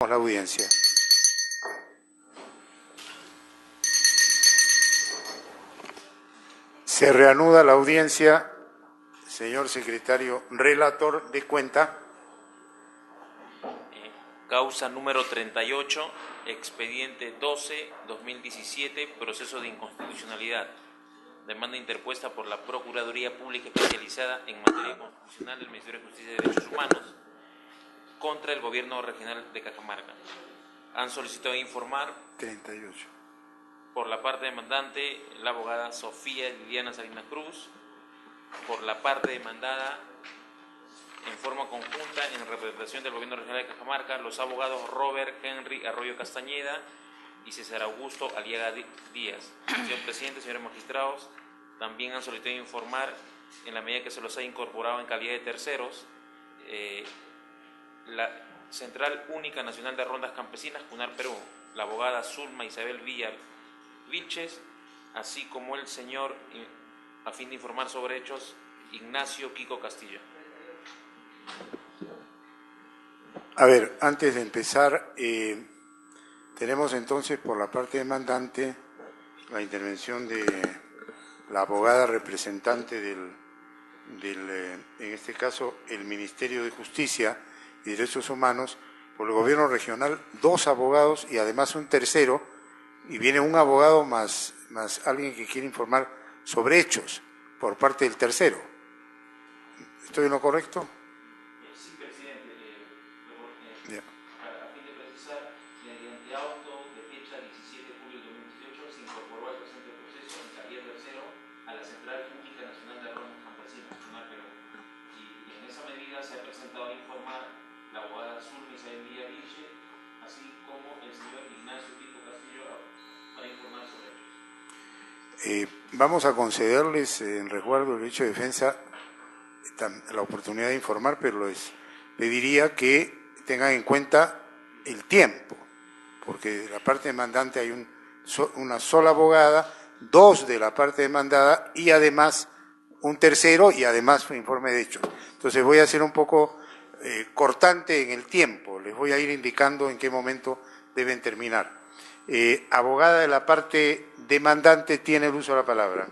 La audiencia. Se reanuda la audiencia. Señor secretario, relator de cuenta. Causa número 38, expediente 12-2017, proceso de inconstitucionalidad. Demanda interpuesta por la Procuraduría Pública Especializada en Materia Constitucional del Ministerio de Justicia y Derechos Humanos contra el Gobierno Regional de Cajamarca. Han solicitado informar 38. Por la parte demandante, la abogada Sofía Liliana Salinas Cruz. Por la parte demandada, en forma conjunta, en representación del Gobierno Regional de Cajamarca, los abogados Robert Henry Arroyo Castañeda y César Augusto Aliaga Díaz. Señor presidente, señores magistrados, también han solicitado informar, en la medida que se los ha incorporado en calidad de terceros, la Central Única Nacional de Rondas Campesinas, CUNAR Perú, la abogada Zulma Isabel Villa Vilches, así como el señor, a fin de informar sobre hechos, Ignacio Kiko Castillo. A ver, antes de empezar, tenemos entonces por la parte demandante la intervención de la abogada representante en este caso, el Ministerio de Justicia y Derechos Humanos, por el Gobierno Regional, 2 abogados y además un tercero, y viene un abogado más alguien que quiere informar sobre hechos por parte del tercero. ¿Estoy en lo correcto? Sí, presidente. Ya. A fin de precisar, mediante auto de fecha 17 de julio de 2018 se incorporó al presente proceso en calidad tercero a la Central Única Nacional de Rondas Campesinas, CUNAR Perú. Y en esa medida se ha presentado a informar la abogada Zulma Isabel Villa Vilches, así como el señor Ignacio Kiko Castillo, para informar sobre ellos. Vamos a concederles, en resguardo del derecho de defensa, la oportunidad de informar, pero les pediría que tengan en cuenta el tiempo, porque de la parte demandante hay una sola abogada, 2 de la parte demandada y además un tercero y además un informe de hechos. Entonces voy a ser un poco cortante en el tiempo, les voy a ir indicando en qué momento deben terminar. Abogada de la parte demandante tiene el uso de la palabra.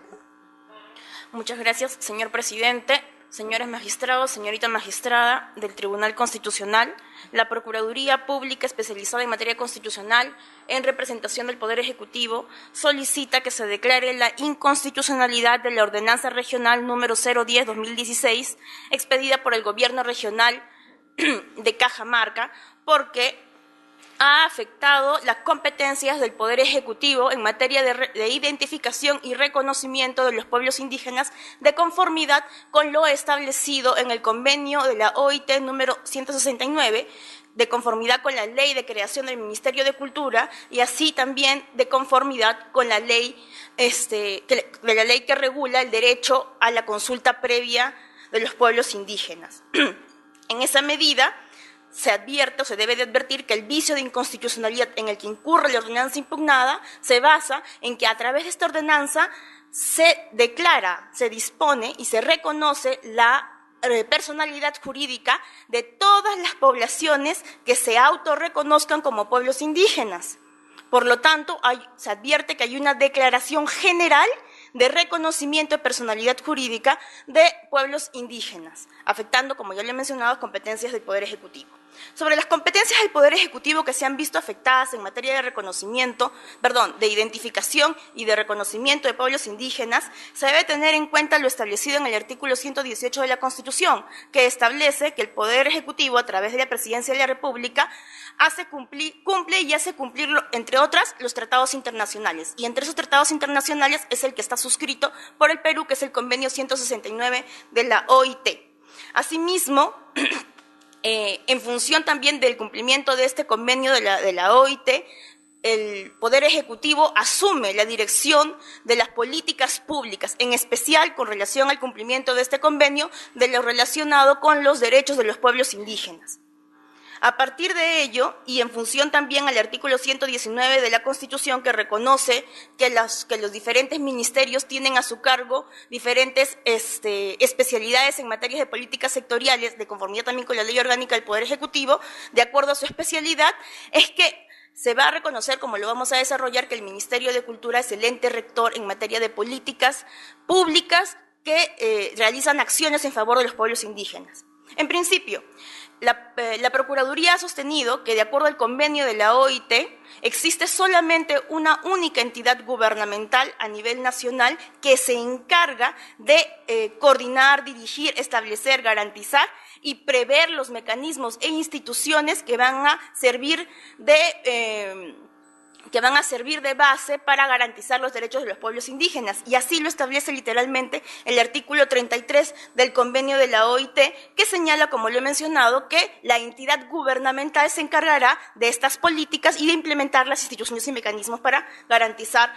Muchas gracias, señor presidente. Señores magistrados, señorita magistrada del Tribunal Constitucional, la Procuraduría Pública Especializada en Materia Constitucional, en representación del Poder Ejecutivo, solicita que se declare la inconstitucionalidad de la Ordenanza Regional número 010-2016, expedida por el Gobierno Regional de Cajamarca, porque ha afectado las competencias del Poder Ejecutivo en materia de identificación y reconocimiento de los pueblos indígenas de conformidad con lo establecido en el convenio de la OIT número 169, de conformidad con la ley de creación del Ministerio de Cultura y así también de conformidad con la ley, que regula el derecho a la consulta previa de los pueblos indígenas. En esa medida, se advierte o se debe de advertir que el vicio de inconstitucionalidad en el que incurre la ordenanza impugnada se basa en que a través de esta ordenanza se declara, se dispone y se reconoce la personalidad jurídica de todas las poblaciones que se autorreconozcan como pueblos indígenas. Por lo tanto, se advierte que hay una declaración general de reconocimiento de personalidad jurídica de pueblos indígenas, afectando, como ya le he mencionado, competencias del Poder Ejecutivo. Sobre las competencias del Poder Ejecutivo que se han visto afectadas en materia de identificación y de reconocimiento de pueblos indígenas, se debe tener en cuenta lo establecido en el artículo 118 de la Constitución, que establece que el Poder Ejecutivo, a través de la Presidencia de la República, cumple y hace cumplir, entre otras, los tratados internacionales. Y entre esos tratados internacionales es el que está suscrito por el Perú, que es el convenio 169 de la OIT. Asimismo, en función también del cumplimiento de este convenio de la OIT, el Poder Ejecutivo asume la dirección de las políticas públicas, en especial con relación al cumplimiento de este convenio, de lo relacionado con los derechos de los pueblos indígenas. A partir de ello, y en función también al artículo 119 de la Constitución, que reconoce que los diferentes ministerios tienen a su cargo diferentes especialidades en materias de políticas sectoriales, de conformidad también con la Ley Orgánica del Poder Ejecutivo, de acuerdo a su especialidad, es que se va a reconocer, como lo vamos a desarrollar, que el Ministerio de Cultura es el ente rector en materia de políticas públicas que realizan acciones en favor de los pueblos indígenas. En principio, la Procuraduría ha sostenido que, de acuerdo al convenio de la OIT, existe solamente una única entidad gubernamental a nivel nacional que se encarga de coordinar, dirigir, establecer, garantizar y prever los mecanismos e instituciones que van a servir de base para garantizar los derechos de los pueblos indígenas. Y así lo establece literalmente el artículo 33 del convenio de la OIT, que señala, como lo he mencionado, que la entidad gubernamental se encargará de estas políticas y de implementar las instituciones y mecanismos para garantizar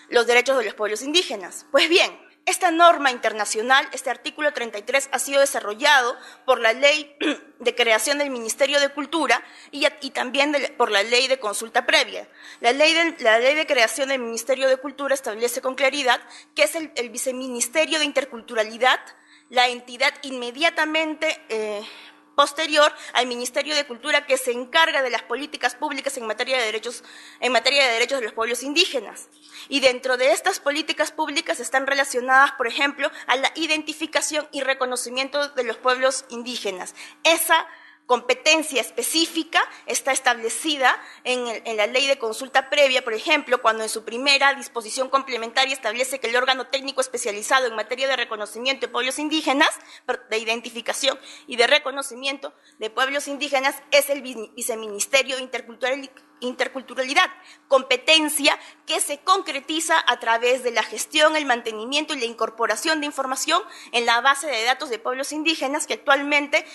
los derechos de los pueblos indígenas. Pues bien, esta norma internacional, este artículo 33, ha sido desarrollado por la Ley de Creación del Ministerio de Cultura y también por la Ley de Consulta Previa. La ley de Creación del Ministerio de Cultura establece con claridad que es el Viceministerio de Interculturalidad, la entidad inmediatamente posterior al Ministerio de Cultura, que se encarga de las políticas públicas en materia de derechos de los pueblos indígenas. Y dentro de estas políticas públicas están relacionadas, por ejemplo, a la identificación y reconocimiento de los pueblos indígenas. Esa competencia específica está establecida en la Ley de Consulta Previa, por ejemplo, cuando en su primera disposición complementaria establece que el órgano técnico especializado en materia de reconocimiento de pueblos indígenas, de identificación y de reconocimiento de pueblos indígenas, es el Viceministerio de Interculturalidad, competencia que se concretiza a través de la gestión, el mantenimiento y la incorporación de información en la base de datos de pueblos indígenas, que actualmente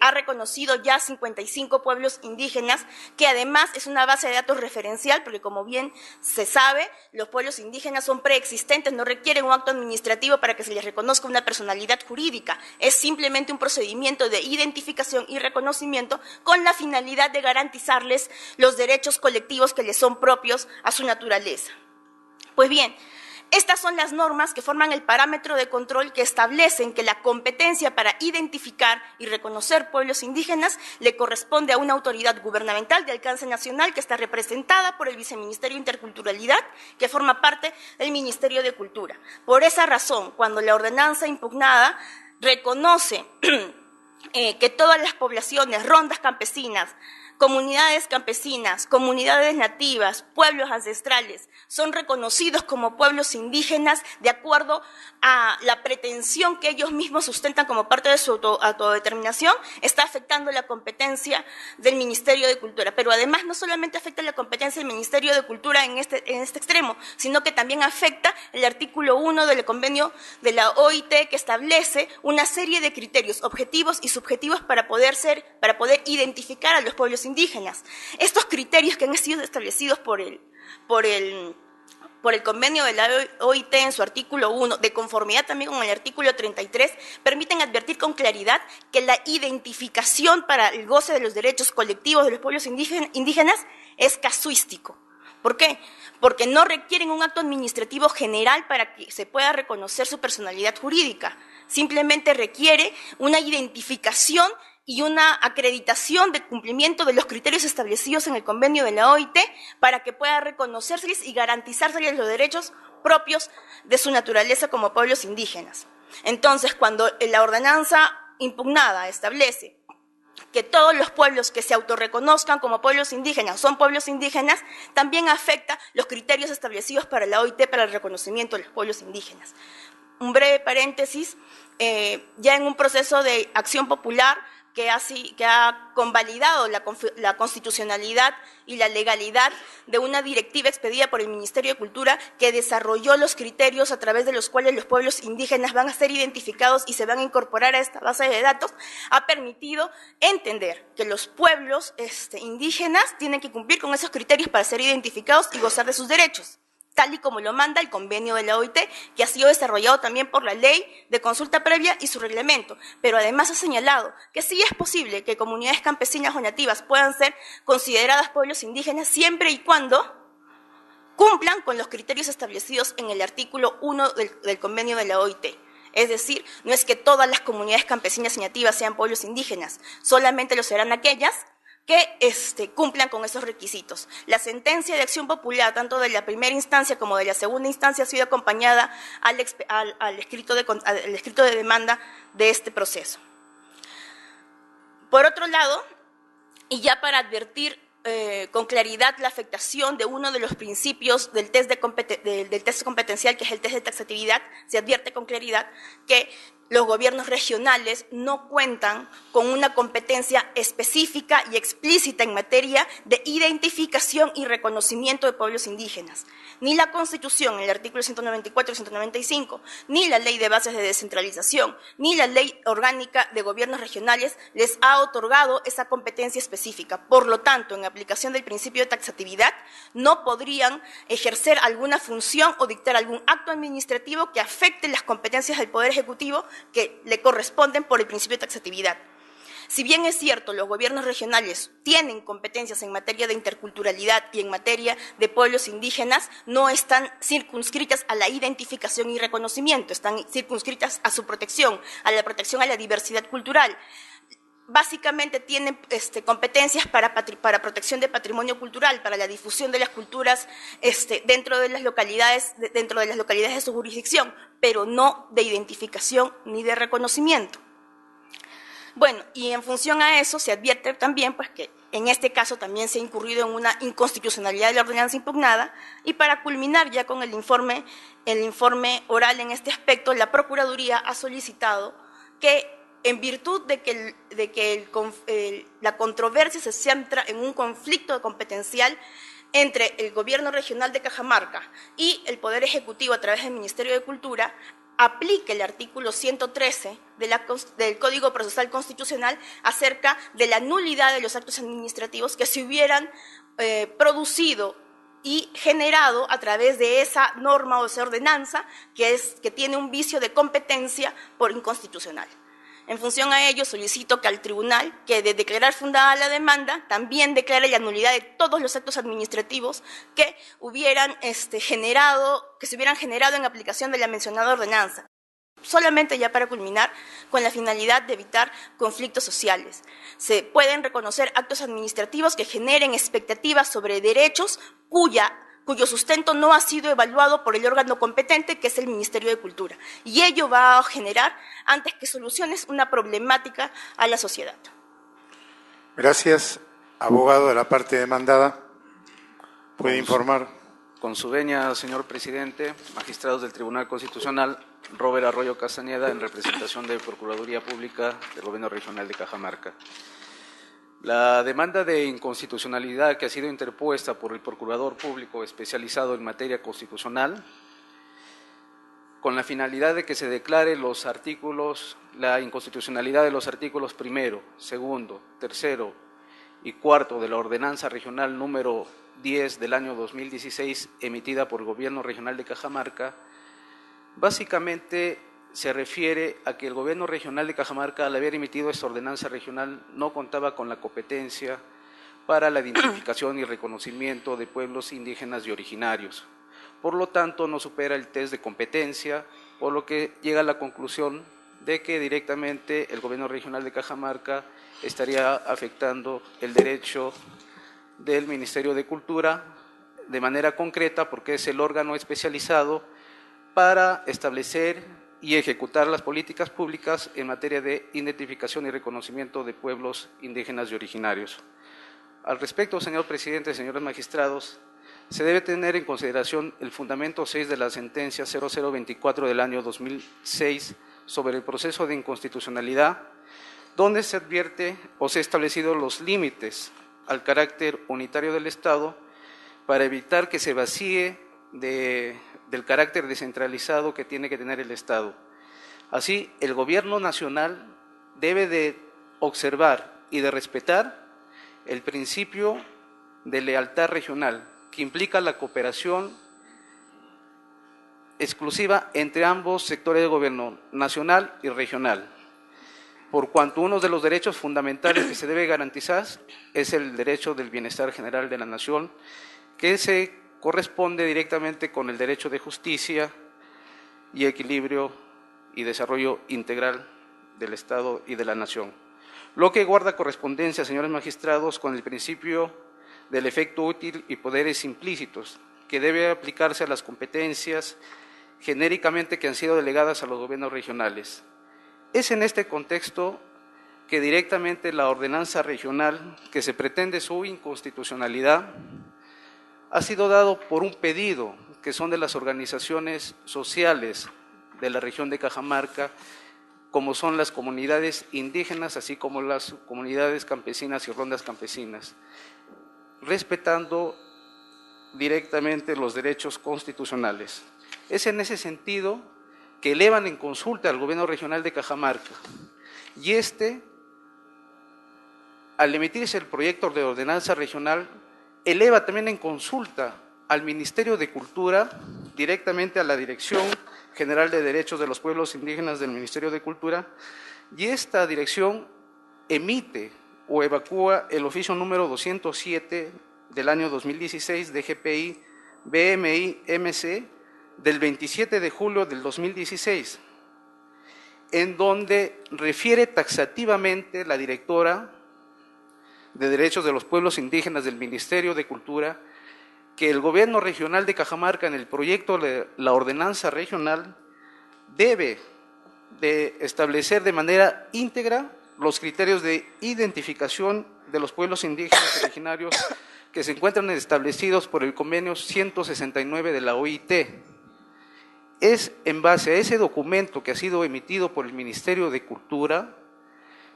ha reconocido ya 55 pueblos indígenas, que además es una base de datos referencial, porque como bien se sabe, los pueblos indígenas son preexistentes, no requieren un acto administrativo para que se les reconozca una personalidad jurídica, es simplemente un procedimiento de identificación y reconocimiento con la finalidad de garantizarles los derechos colectivos que les son propios a su naturaleza. Pues bien, estas son las normas que forman el parámetro de control que establecen que la competencia para identificar y reconocer pueblos indígenas le corresponde a una autoridad gubernamental de alcance nacional que está representada por el Viceministerio de Interculturalidad, que forma parte del Ministerio de Cultura. Por esa razón, cuando la ordenanza impugnada reconoce que todas las poblaciones, rondas campesinas, comunidades campesinas, comunidades nativas, pueblos ancestrales, son reconocidos como pueblos indígenas de acuerdo a la pretensión que ellos mismos sustentan como parte de su autodeterminación, está afectando la competencia del Ministerio de Cultura. Pero además no solamente afecta la competencia del Ministerio de Cultura en este extremo, sino que también afecta el artículo 1 del convenio de la OIT, que establece una serie de criterios objetivos y subjetivos para poder identificar a los pueblos indígenas. Estos criterios que han sido establecidos por el convenio de la OIT en su artículo 1, de conformidad también con el artículo 33, permiten advertir con claridad que la identificación para el goce de los derechos colectivos de los pueblos indígenas es casuístico. ¿Por qué? Porque no requieren un acto administrativo general para que se pueda reconocer su personalidad jurídica. Simplemente requiere una identificación y una acreditación de cumplimiento de los criterios establecidos en el convenio de la OIT para que pueda reconocérseles y garantizárseles los derechos propios de su naturaleza como pueblos indígenas. Entonces, cuando la ordenanza impugnada establece que todos los pueblos que se autorreconozcan como pueblos indígenas son pueblos indígenas, también afecta los criterios establecidos para la OIT para el reconocimiento de los pueblos indígenas. Un breve paréntesis, ya en un proceso de acción popular que ha convalidado la constitucionalidad y la legalidad de una directiva expedida por el Ministerio de Cultura que desarrolló los criterios a través de los cuales los pueblos indígenas van a ser identificados y se van a incorporar a esta base de datos, ha permitido entender que los pueblos indígenas tienen que cumplir con esos criterios para ser identificados y gozar de sus derechos. tal y como lo manda el convenio de la OIT, que ha sido desarrollado también por la ley de consulta previa y su reglamento. Pero además ha señalado que sí es posible que comunidades campesinas o nativas puedan ser consideradas pueblos indígenas siempre y cuando cumplan con los criterios establecidos en el artículo 1 del convenio de la OIT. Es decir, no es que todas las comunidades campesinas y nativas sean pueblos indígenas, solamente lo serán aquellas que cumplan con esos requisitos. La sentencia de acción popular, tanto de la primera instancia como de la segunda instancia, ha sido acompañada al escrito de demanda de este proceso. Por otro lado, y ya para advertir con claridad la afectación de uno de los principios del test competencial, que es el test de taxatividad, se advierte con claridad que los gobiernos regionales no cuentan con una competencia específica y explícita en materia de identificación y reconocimiento de pueblos indígenas. Ni la Constitución, en el artículo 194 y 195, ni la Ley de Bases de Descentralización, ni la Ley Orgánica de Gobiernos Regionales les ha otorgado esa competencia específica. Por lo tanto, en aplicación del principio de taxatividad, no podrían ejercer alguna función o dictar algún acto administrativo que afecte las competencias del Poder Ejecutivo que le corresponden por el principio de taxatividad. Si bien es cierto, los gobiernos regionales tienen competencias en materia de interculturalidad y en materia de pueblos indígenas, no están circunscritas a la identificación y reconocimiento, están circunscritas a su protección, a la protección a la diversidad cultural. Básicamente tienen competencias para protección de patrimonio cultural, para la difusión de las culturas dentro de las localidades de su jurisdicción, pero no de identificación ni de reconocimiento. Bueno, y en función a eso se advierte también pues, que en este caso también se ha incurrido en una inconstitucionalidad de la ordenanza impugnada, y para culminar ya con el informe oral en este aspecto, la Procuraduría ha solicitado que, en virtud de que la controversia se centra en un conflicto competencial entre el Gobierno Regional de Cajamarca y el Poder Ejecutivo a través del Ministerio de Cultura, aplique el artículo 113 del Código Procesal Constitucional acerca de la nulidad de los actos administrativos que se hubieran producido y generado a través de esa norma o esa ordenanza que tiene un vicio de competencia por inconstitucional. En función a ello, solicito que al tribunal, que de declarar fundada la demanda, también declare la nulidad de todos los actos administrativos que se hubieran generado en aplicación de la mencionada ordenanza. Solamente ya para culminar, con la finalidad de evitar conflictos sociales. Se pueden reconocer actos administrativos que generen expectativas sobre derechos cuyo sustento no ha sido evaluado por el órgano competente, que es el Ministerio de Cultura. Y ello va a generar, antes que soluciones, una problemática a la sociedad. Gracias. Abogado de la parte demandada, ¿puede informar? Con su venia, señor presidente, magistrados del Tribunal Constitucional, Robert Arroyo Castañeda, en representación de Procuraduría Pública del Gobierno Regional de Cajamarca. La demanda de inconstitucionalidad que ha sido interpuesta por el Procurador Público especializado en materia constitucional, con la finalidad de que se declare la inconstitucionalidad de los artículos 1, 2, 3 y 4 de la Ordenanza Regional número 10 del año 2016, emitida por el Gobierno Regional de Cajamarca, básicamente se refiere a que el Gobierno Regional de Cajamarca, al haber emitido esta ordenanza regional, no contaba con la competencia para la identificación y reconocimiento de pueblos indígenas y originarios. Por lo tanto, no supera el test de competencia, por lo que llega a la conclusión de que directamente el Gobierno Regional de Cajamarca estaría afectando el derecho del Ministerio de Cultura de manera concreta, porque es el órgano especializado para establecer y ejecutar las políticas públicas en materia de identificación y reconocimiento de pueblos indígenas y originarios. Al respecto, señor presidente, señores magistrados, se debe tener en consideración el fundamento 6 de la sentencia 0024 del año 2006 sobre el proceso de inconstitucionalidad, donde se advierte o se han establecido los límites al carácter unitario del Estado para evitar que se vacíe del carácter descentralizado que tiene que tener el Estado. Así, el Gobierno nacional debe de observar y de respetar el principio de lealtad regional, que implica la cooperación exclusiva entre ambos sectores de gobierno, nacional y regional, por cuanto uno de los derechos fundamentales que se debe garantizar es el derecho del bienestar general de la nación, que se corresponde directamente con el derecho de justicia y equilibrio y desarrollo integral del Estado y de la nación. Lo que guarda correspondencia, señores magistrados, con el principio del efecto útil y poderes implícitos, que debe aplicarse a las competencias genéricamente que han sido delegadas a los gobiernos regionales. Es en este contexto que directamente la ordenanza regional, que se pretende su inconstitucionalidad, ha sido dado por un pedido que son de las organizaciones sociales de la región de Cajamarca, como son las comunidades indígenas, así como las comunidades campesinas y rondas campesinas, respetando directamente los derechos constitucionales. Es en ese sentido que elevan en consulta al gobierno regional de Cajamarca, y al emitirse el proyecto de ordenanza regional, eleva también en consulta al Ministerio de Cultura, directamente a la Dirección General de Derechos de los Pueblos Indígenas del Ministerio de Cultura, y esta dirección emite o evacúa el oficio número 207 del año 2016 de GPI BMI MC del 27 de julio del 2016, en donde refiere taxativamente la directora de Derechos de los Pueblos Indígenas del Ministerio de Cultura que el gobierno regional de Cajamarca, en el proyecto de la ordenanza regional, debe de establecer de manera íntegra los criterios de identificación de los pueblos indígenas originarios que se encuentran establecidos por el convenio 169 de la OIT. Es en base a ese documento que ha sido emitido por el Ministerio de Cultura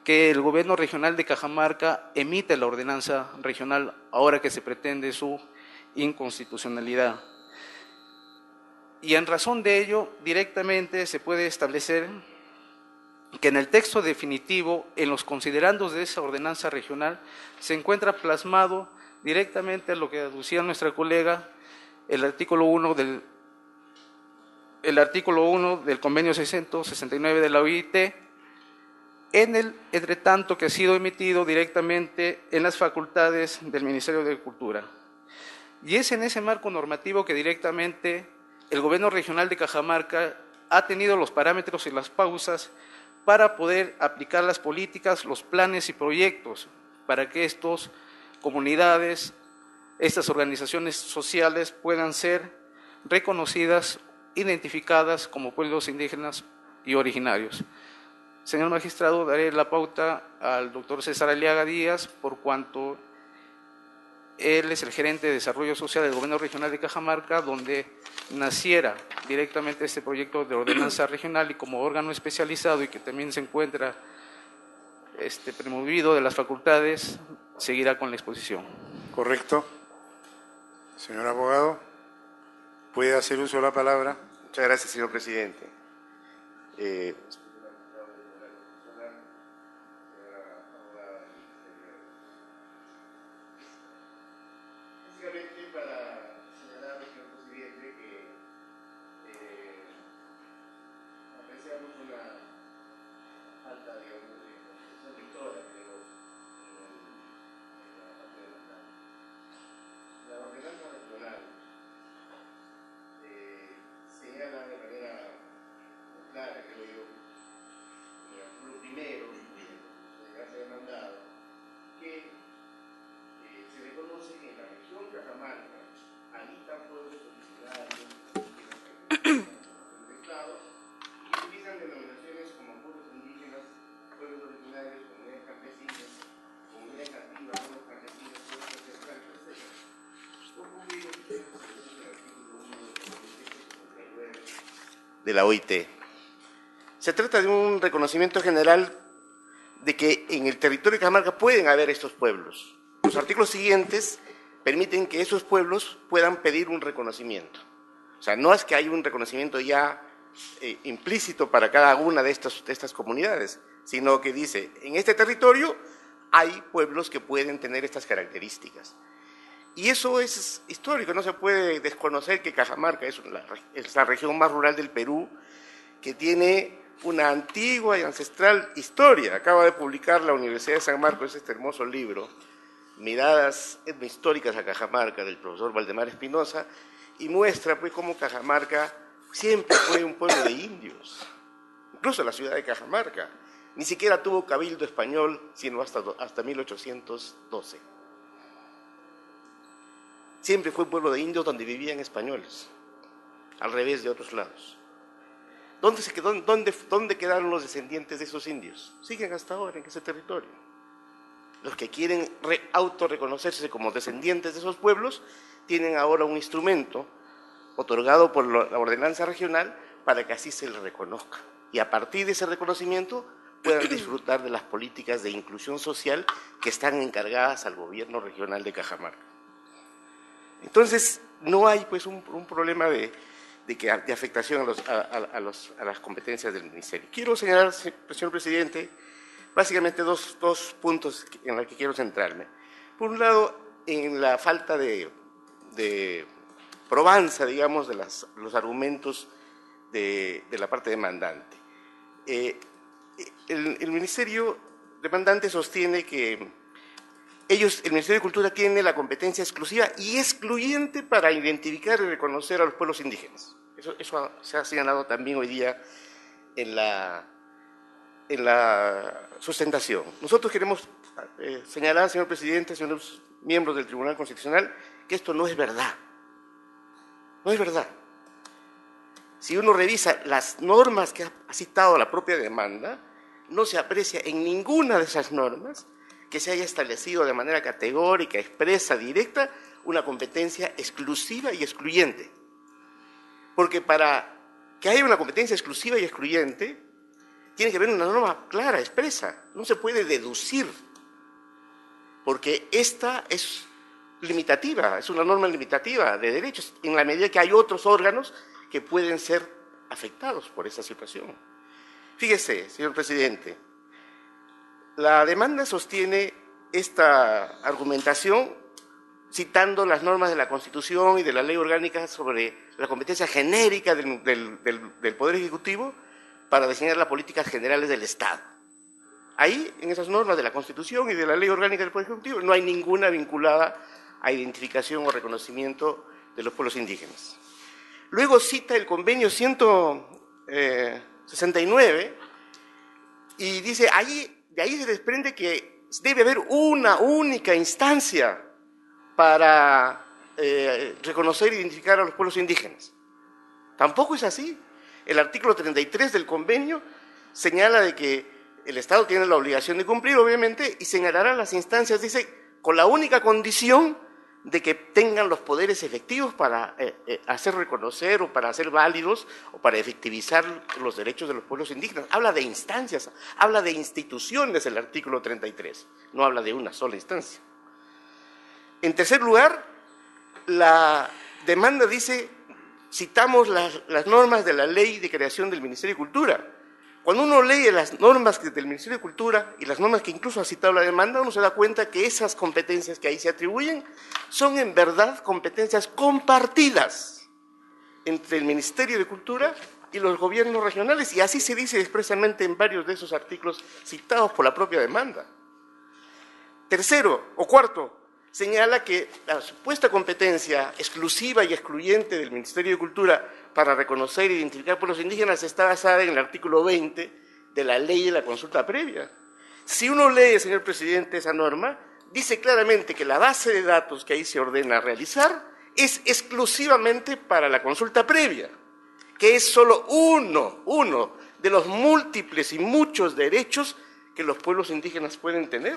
que el gobierno regional de Cajamarca emite la ordenanza regional, ahora que se pretende su inconstitucionalidad. Y en razón de ello, directamente se puede establecer que en el texto definitivo, en los considerandos de esa ordenanza regional, se encuentra plasmado directamente lo que aducía nuestra colega, el artículo 1 del convenio 669 de la OIT, en el entretanto que ha sido emitido directamente en las facultades del Ministerio de Cultura. Y es en ese marco normativo que directamente el gobierno regional de Cajamarca ha tenido los parámetros y las pausas para poder aplicar las políticas, los planes y proyectos para que estas comunidades, estas organizaciones sociales puedan ser reconocidas, identificadas como pueblos indígenas y originarios. Señor magistrado, daré la pauta al doctor César Aliaga Díaz, por cuanto él es el gerente de desarrollo social del gobierno regional de Cajamarca, donde naciera directamente este proyecto de ordenanza regional, y como órgano especializado y que también se encuentra promovido de las facultades, seguirá con la exposición. Correcto. Señor abogado, ¿puede hacer uso de la palabra? Muchas gracias, señor presidente. Básicamente para señalar, señor presidente, que apreciamos una falta, digamos, de concesión lectora, creo, en la parte de la ordenanza regional señala de manera muy clara, creo yo, en el artículo primero de la demandado, que se reconoce que en la región Cajamarca habitan pueblos originarios del Estado y utilizan denominaciones como pueblos indígenas, pueblos originarios, comunidades campesinas, comunidades nativas, pueblos campesinos, pueblos ancestrales, etc. Ocurrido en el artículo 1 de la OIT. Se trata de un reconocimiento general de que en el territorio de Cajamarca pueden haber estos pueblos. Los artículos siguientes permiten que esos pueblos puedan pedir un reconocimiento. O sea, no es que hay un reconocimiento ya implícito para cada una de estas comunidades, sino que dice, en este territorio hay pueblos que pueden tener estas características. Y eso es histórico, no se puede desconocer que Cajamarca es la región más rural del Perú, que tiene una antigua y ancestral historia. Acaba de publicar la Universidad de San Marcos este hermoso libro, Miradas etnohistóricas a Cajamarca, del profesor Valdemar Espinosa, y muestra pues cómo Cajamarca siempre fue un pueblo de indios, incluso la ciudad de Cajamarca. Ni siquiera tuvo cabildo español, sino hasta 1812. Siempre fue un pueblo de indios donde vivían españoles, al revés de otros lados. ¿Dónde quedaron los descendientes de esos indios? Siguen hasta ahora en ese territorio. Los que quieren autorreconocerse como descendientes de esos pueblos tienen ahora un instrumento otorgado por la ordenanza regional para que así se les reconozca. Y a partir de ese reconocimiento puedan disfrutar de las políticas de inclusión social que están encargadas al gobierno regional de Cajamarca. Entonces, no hay pues un problema de afectación a las competencias del Ministerio. Quiero señalar, señor presidente, básicamente dos puntos en los que quiero centrarme. Por un lado, en la falta de probanza, digamos, de los argumentos de la parte demandante. El Ministerio demandante sostiene que el Ministerio de Cultura tiene la competencia exclusiva y excluyente para identificar y reconocer a los pueblos indígenas. Eso se ha señalado también hoy día en la sustentación. Nosotros queremos señalar, señor presidente, señores miembros del Tribunal Constitucional, que esto no es verdad. No es verdad. Si uno revisa las normas que ha citado la propia demanda, no se aprecia en ninguna de esas normas que se haya establecido de manera categórica, expresa, directa, una competencia exclusiva y excluyente. Porque para que haya una competencia exclusiva y excluyente, tiene que haber una norma clara, expresa. No se puede deducir, porque esta es limitativa, es una norma limitativa de derechos, en la medida que hay otros órganos que pueden ser afectados por esa situación. Fíjese, señor presidente, la demanda sostiene esta argumentación citando las normas de la Constitución y de la Ley Orgánica sobre la competencia genérica del Poder Ejecutivo para diseñar las políticas generales del Estado. Ahí, en esas normas de la Constitución y de la Ley Orgánica del Poder Ejecutivo, no hay ninguna vinculada a identificación o reconocimiento de los pueblos indígenas. Luego cita el convenio 169 y dice, de ahí se desprende que debe haber una única instancia para reconocer e identificar a los pueblos indígenas. Tampoco es así. El artículo 33 del convenio señala de que el Estado tiene la obligación de cumplir, obviamente, y señalará las instancias, dice, con la única condición de que tengan los poderes efectivos para hacer reconocer o para hacer válidos o para efectivizar los derechos de los pueblos indígenas. Habla de instancias, habla de instituciones el artículo 33, no habla de una sola instancia. En tercer lugar, la demanda dice, citamos las normas de la ley de creación del Ministerio de Cultura. Cuando uno lee las normas del Ministerio de Cultura y las normas que incluso ha citado la demanda, uno se da cuenta que esas competencias que ahí se atribuyen son en verdad competencias compartidas entre el Ministerio de Cultura y los gobiernos regionales, y así se dice expresamente en varios de esos artículos citados por la propia demanda. Tercero o cuarto, señala que la supuesta competencia exclusiva y excluyente del Ministerio de Cultura para reconocer e identificar pueblos indígenas está basada en el artículo 20 de la ley de la consulta previa. Si uno lee, señor presidente, esa norma, dice claramente que la base de datos que ahí se ordena realizar es exclusivamente para la consulta previa, que es solo uno de los múltiples y muchos derechos que los pueblos indígenas pueden tener.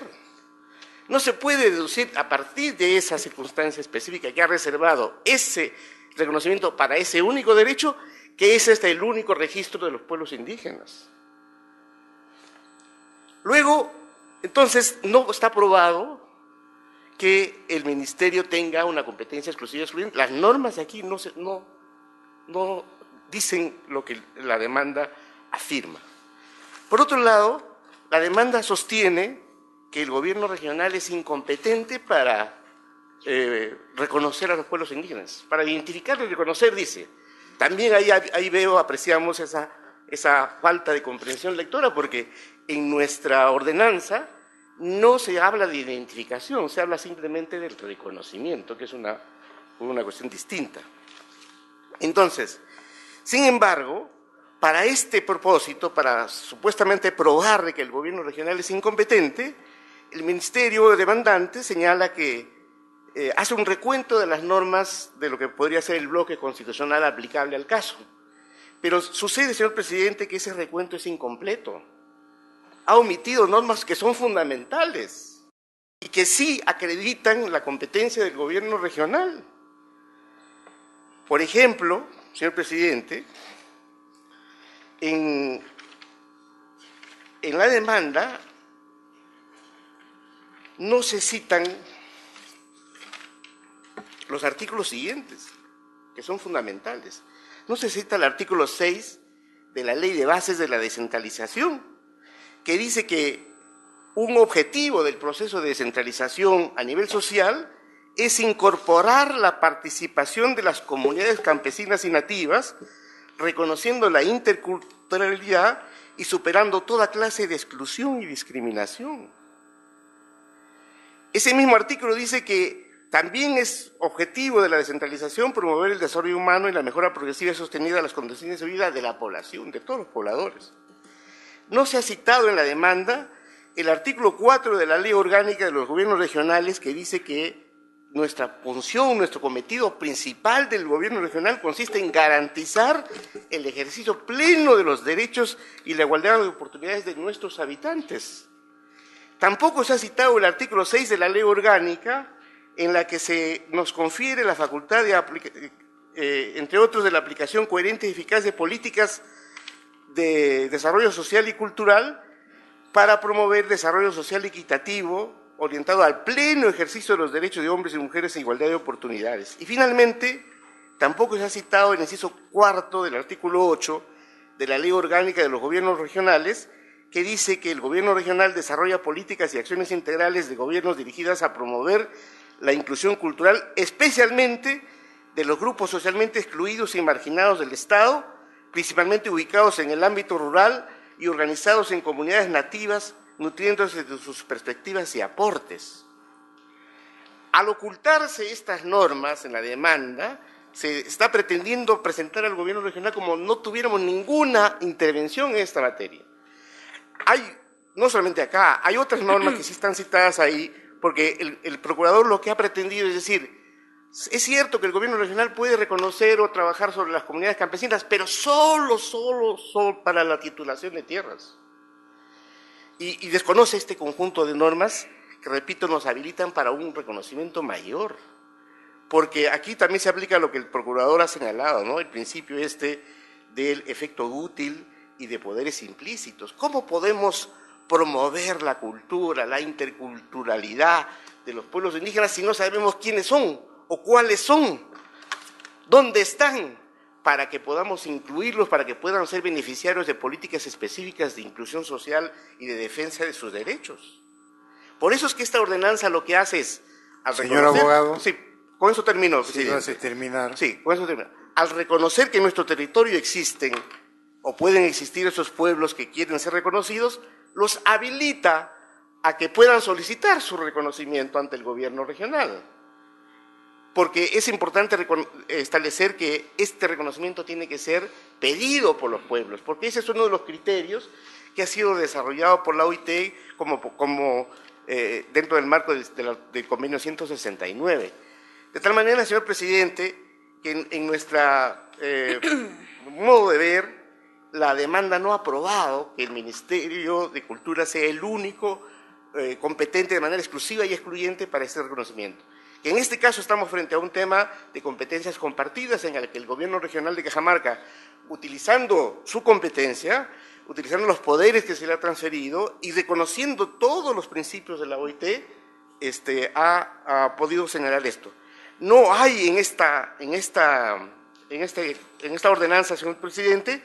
No se puede deducir a partir de esa circunstancia específica que ha reservado ese reconocimiento para ese único derecho, que es el único registro de los pueblos indígenas. Luego, entonces, no está probado que el Ministerio tenga una competencia exclusiva y excluyente. Las normas de aquí no dicen lo que la demanda afirma. Por otro lado, la demanda sostiene que el gobierno regional es incompetente para reconocer a los pueblos indígenas. Para identificar y reconocer, dice. También ahí apreciamos esa falta de comprensión lectora, porque en nuestra ordenanza no se habla de identificación, se habla simplemente del reconocimiento, que es una cuestión distinta. Entonces, sin embargo, para este propósito, para supuestamente probar de que el gobierno regional es incompetente, el ministerio demandante señala que hace un recuento de las normas de lo que podría ser el bloque constitucional aplicable al caso. Pero sucede, señor presidente, que ese recuento es incompleto. Ha omitido normas que son fundamentales y que sí acreditan la competencia del gobierno regional. Por ejemplo, señor presidente, en la demanda no se citan los artículos siguientes, que son fundamentales. No se cita el artículo 6 de la Ley de Bases de la Descentralización, que dice que un objetivo del proceso de descentralización a nivel social es incorporar la participación de las comunidades campesinas y nativas, reconociendo la interculturalidad y superando toda clase de exclusión y discriminación. Ese mismo artículo dice que también es objetivo de la descentralización promover el desarrollo humano y la mejora progresiva y sostenida de las condiciones de vida de la población, de todos los pobladores. No se ha citado en la demanda el artículo 4 de la Ley Orgánica de los Gobiernos Regionales, que dice que nuestra función, nuestro cometido principal del gobierno regional consiste en garantizar el ejercicio pleno de los derechos y la igualdad de oportunidades de nuestros habitantes. Tampoco se ha citado el artículo 6 de la Ley Orgánica, en la que se nos confiere la facultad de, entre otros, de la aplicación coherente y eficaz de políticas de desarrollo social y cultural para promover desarrollo social equitativo, orientado al pleno ejercicio de los derechos de hombres y mujeres e igualdad de oportunidades. Y finalmente, tampoco se ha citado el inciso cuarto del artículo 8 de la Ley Orgánica de los Gobiernos Regionales, que dice que el gobierno regional desarrolla políticas y acciones integrales de gobiernos dirigidas a promover la inclusión cultural, especialmente de los grupos socialmente excluidos y marginados del Estado, principalmente ubicados en el ámbito rural y organizados en comunidades nativas, nutriéndose de sus perspectivas y aportes. Al ocultarse estas normas en la demanda, se está pretendiendo presentar al gobierno regional como no tuviéramos ninguna intervención en esta materia. No solamente acá, hay otras normas que sí están citadas ahí, porque el procurador lo que ha pretendido es decir, es cierto que el gobierno regional puede reconocer o trabajar sobre las comunidades campesinas, pero solo para la titulación de tierras. Y desconoce este conjunto de normas que, repito, nos habilitan para un reconocimiento mayor. Porque aquí también se aplica lo que el procurador ha señalado, ¿no? El principio del efecto útil y de poderes implícitos. ¿Cómo podemos promover la cultura, la interculturalidad de los pueblos indígenas si no sabemos quiénes son o cuáles son? ¿Dónde están? Para que podamos incluirlos, para que puedan ser beneficiarios de políticas específicas de inclusión social y de defensa de sus derechos. Por eso es que esta ordenanza lo que hace es... Señor abogado. Sí, con eso termino. Sí, vas a terminar. Sí, con eso termino. Al reconocer que en nuestro territorio existen o pueden existir esos pueblos que quieren ser reconocidos, los habilita a que puedan solicitar su reconocimiento ante el gobierno regional. Porque es importante establecer que este reconocimiento tiene que ser pedido por los pueblos, porque ese es uno de los criterios que ha sido desarrollado por la OIT como dentro del marco del convenio 169. De tal manera, señor presidente, que en nuestra modo de ver, la demanda no ha probado que el Ministerio de Cultura sea el único competente de manera exclusiva y excluyente para este reconocimiento. Que en este caso estamos frente a un tema de competencias compartidas en el que el gobierno regional de Cajamarca, utilizando su competencia, utilizando los poderes que se le ha transferido y reconociendo todos los principios de la OIT, ha podido señalar esto. No hay en esta ordenanza, señor presidente,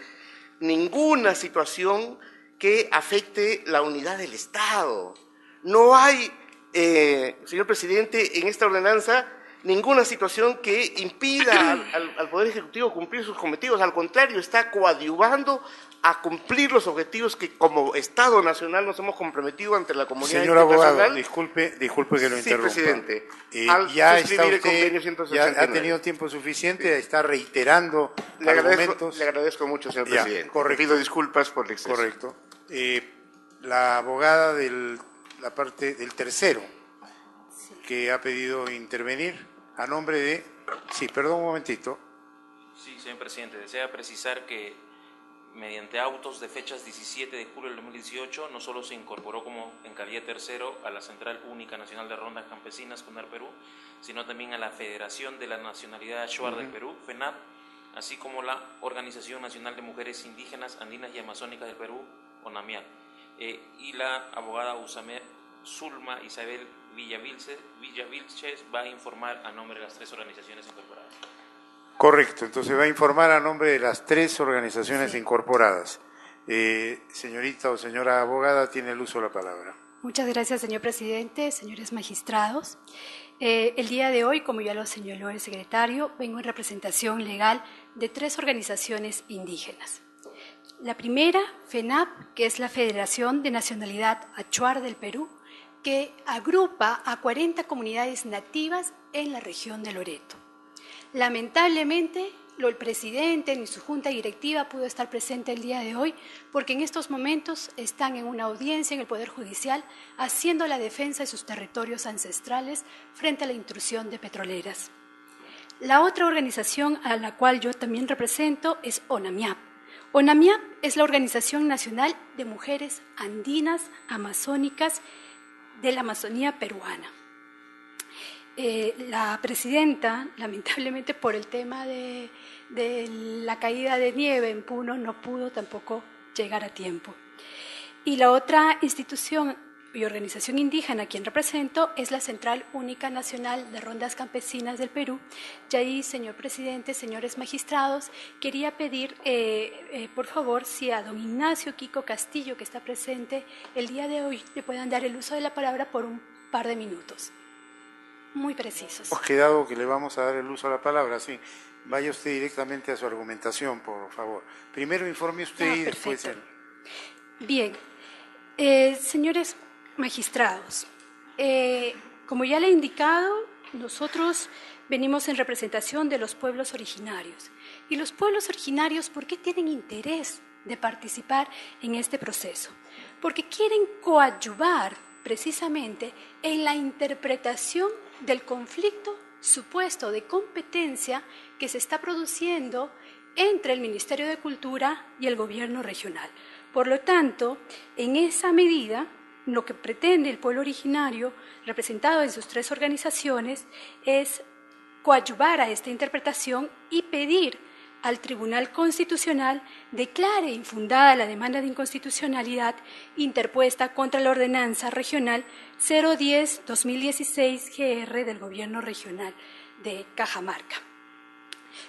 ninguna situación que afecte la unidad del Estado. No hay señor presidente, en esta ordenanza ninguna situación que impida al Poder Ejecutivo cumplir sus cometidos. Al contrario, está coadyuvando a cumplir los objetivos que como Estado Nacional nos hemos comprometido ante la comunidad Señor internacional. abogado, disculpe que lo interrumpa. Sí, presidente. Ya suscribir el está convenio usted, 169. ya ha tenido tiempo suficiente, está reiterando Le argumentos. agradezco mucho, señor Ya, presidente. correcto. Pido disculpas por el exceso. Correcto. La abogada de la parte del tercero, que ha pedido intervenir a nombre de... Sí, perdón un momentito. Sí, señor presidente, desea precisar que mediante autos de fechas 17 de julio del 2018 no solo se incorporó como encabía tercero a la Central Única Nacional de Rondas Campesinas, CUNAR Perú, sino también a la Federación de la Nacionalidad Shuar del Perú, FENAP, así como la Organización Nacional de Mujeres Indígenas, Andinas y Amazónicas del Perú, ONAMIAC, y la abogada Zulma Isabel Villavilches va a informar a nombre de las tres organizaciones incorporadas. Correcto, entonces va a informar a nombre de las tres organizaciones incorporadas. Señorita o señora abogada, tiene el uso de la palabra. Muchas gracias, señor presidente, señores magistrados. El día de hoy, como ya lo señaló el secretario, vengo en representación legal de tres organizaciones indígenas. La primera, FENAP, que es la Federación de Nacionalidad Achuar del Perú, que agrupa a 40 comunidades nativas en la región de Loreto. Lamentablemente, el presidente ni su junta directiva pudo estar presente el día de hoy porque en estos momentos están en una audiencia en el Poder Judicial haciendo la defensa de sus territorios ancestrales frente a la intrusión de petroleras. La otra organización a la cual yo también represento es ONAMIAP. ONAMIAP es la Organización Nacional de Mujeres Andinas Amazónicas de la Amazonía peruana. La presidenta, lamentablemente por el tema de la caída de nieve en Puno, no pudo tampoco llegar a tiempo. Y la otra institución y organización indígena a quien represento es la Central Única Nacional de Rondas Campesinas del Perú. Y ahí, señor presidente, señores magistrados, quería pedir, por favor, si a don Ignacio Kiko Castillo, que está presente el día de hoy, le puedan dar el uso de la palabra por un par de minutos. Muy precisos. Hemos quedado que le vamos a dar el uso a la palabra, sí. Vaya usted directamente a su argumentación, por favor. Primero informe usted y después él. Bien. Señores magistrados, como ya le he indicado, nosotros venimos en representación de los pueblos originarios. Y los pueblos originarios, ¿por qué tienen interés de participar en este proceso? Porque quieren coadyuvar precisamente en la interpretación del conflicto supuesto de competencia que se está produciendo entre el Ministerio de Cultura y el gobierno regional. Por lo tanto, en esa medida, lo que pretende el pueblo originario, representado en sus tres organizaciones, es coadyuvar a esta interpretación y pedir al Tribunal Constitucional declare infundada la demanda de inconstitucionalidad interpuesta contra la Ordenanza Regional 010-2016 GR del Gobierno Regional de Cajamarca.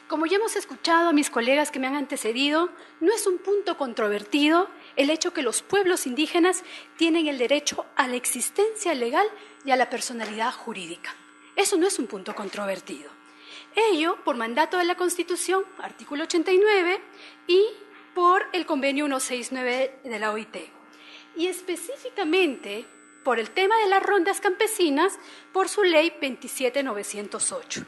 Como ya hemos escuchado a mis colegas que me han antecedido, no es un punto controvertido el hecho que los pueblos indígenas tienen el derecho a la existencia legal y a la personalidad jurídica. Eso no es un punto controvertido. Ello por mandato de la Constitución, artículo 89, y por el convenio 169 de la OIT. Y específicamente por el tema de las rondas campesinas, por su ley 27908.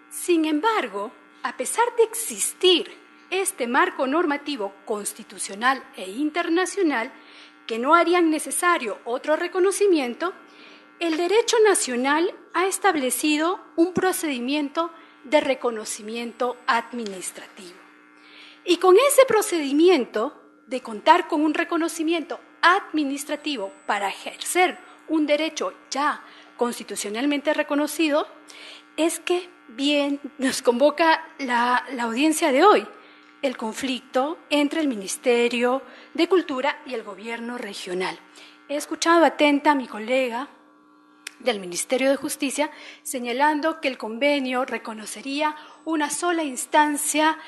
Sin embargo, a pesar de existir este marco normativo constitucional e internacional, que no harían necesario otro reconocimiento, el derecho nacional ha establecido un procedimiento de reconocimiento administrativo. Y con ese procedimiento de contar con un reconocimiento administrativo para ejercer un derecho ya constitucionalmente reconocido, es que bien nos convoca la audiencia de hoy, el conflicto entre el Ministerio de Cultura y el Gobierno regional. He escuchado atenta a mi colega del Ministerio de Justicia señalando que el convenio reconocería una sola instancia